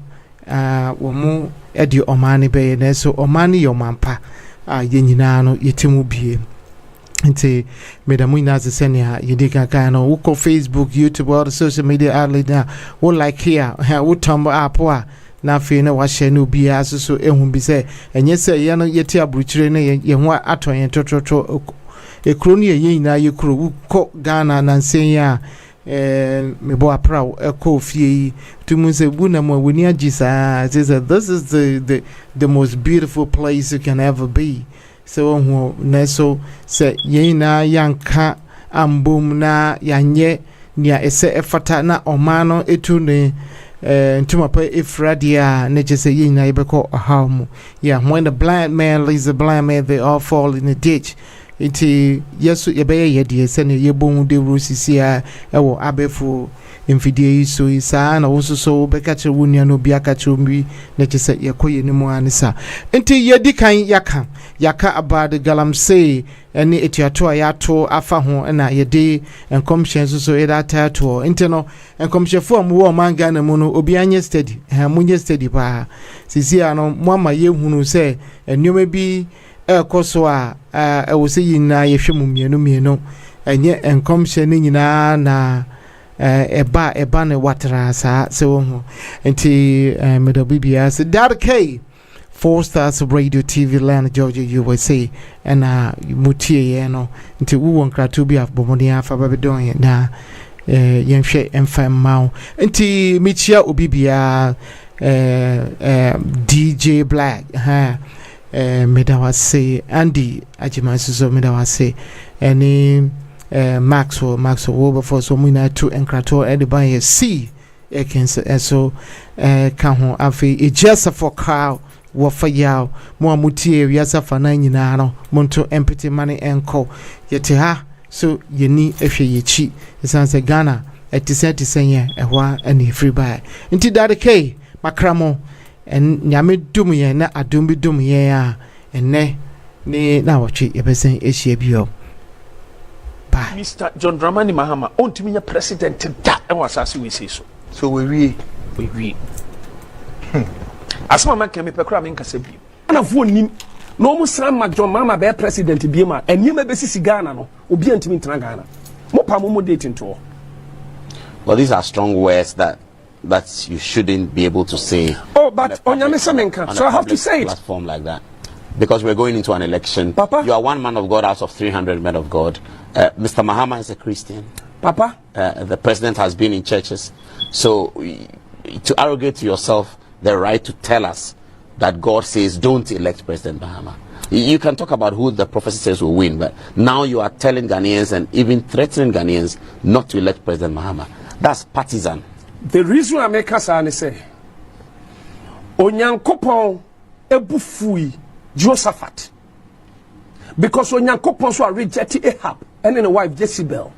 wo mu edi omani be na so omani yo mampa ye nyina no yetimu bie nti medamu ina senia yedika kana uko Facebook, YouTube, or social media outlet na wo like here wo tumble app na fe na wa share no bia so ehun bi se enye se ye no yeti aburuchire na ye ho atonye tototo ekro ne ye nyina ye kro ko Ghana na nsen ya mebo apra eko fie tumu se bu na mo woni agisa this is the most beautiful place you can ever be. So neso se yena yanka ambum na yanye nia ese efata na omano etu ne ntuma pa efradia ne je se yena ibeko ahamu. Yeah, when the blind man leads the blind man, they all fall in the ditch. Iti yesu yebeye yedie se ne yebon de rusisia ewo abefu mfidie so isa na wo so bekache wunia no bia kache mbi na chese yekoye ni mu anisa enti yedi kan yaka about Galamsey eni etiato ayato afa ho na yede enkomhyen so eda tato enti no enkomhyefo am wo manga na mu no obi anye steady munye steady pa sisi ano mo ama yehunu se enwoma bi ekoso a wo se yina yehwemu mienu enye enkomhyen ni nyina na eba ne watara sa se wo ho enti medabibia se Dady K 4 Stars Radio TV Land Georgia USA and mutie ye no nti wo won kratu bi afbomoni afa babedon na yenhwe emfa mawo nti michia obibia DJ Black medawase Andy ajimansuzo medawase any Maxwell wo before so muna to enkrato ediban see ekense so ka ho afi ejasa for car wo fa yaw mo amutie wiasa fa na nyina no monto empty money enko yete ha so yeni ehwe yechi esanse Ghana etisenya ehwa ani free by nti Dady K makramo en nyame dum ye na adum bi dum ye a enne ni na wachi yebesen ehia bio bye. Mr. John Dramani Mahama ontimi nya president da e wasase we say so we asma man kan me pekra me nkasa bi ana fo nim no mu sran ma John Mahama be president bi ma enima be sisi Ghana no obi antimi ntena Ghana mo pa mo date nto. Well, these are strong words that you shouldn't be able to say. Oh, but on so I have to say it. Platform like that, because we're going into an election. Papa, you are one man of God out of 300 men of God. Mr. Mahama is a Christian. Papa, the president has been in churches, so to arrogate to yourself the right to tell us that God says don't elect President Mahama. You can talk about who the prophecy says will win, but now you are telling Ghanaians and even threatening Ghanaians not to elect President Mahama. That's partisan. The reason I make us say, Onyankopon ebufui Josaphat, because Onyankopon so rejected Ahab and then the wife Jezebel,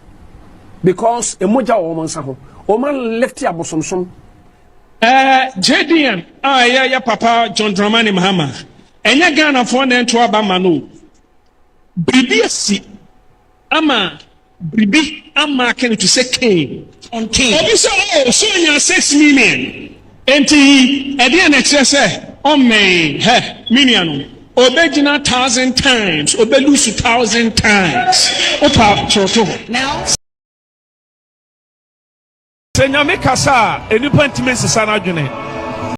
because emoja woman saho, woman left ya bosomsom. JDM, ya Papa John Dramani Mahama. Enya Ghana for na to abama no. Bribi ama can to say king on king. Obi say so nya 6 million. Enti e dey na kire say o me million obegina 1,000 times, obeluse 1,000 times. Opa choto. Now Senyame kasa enipa ntime sesa na dwene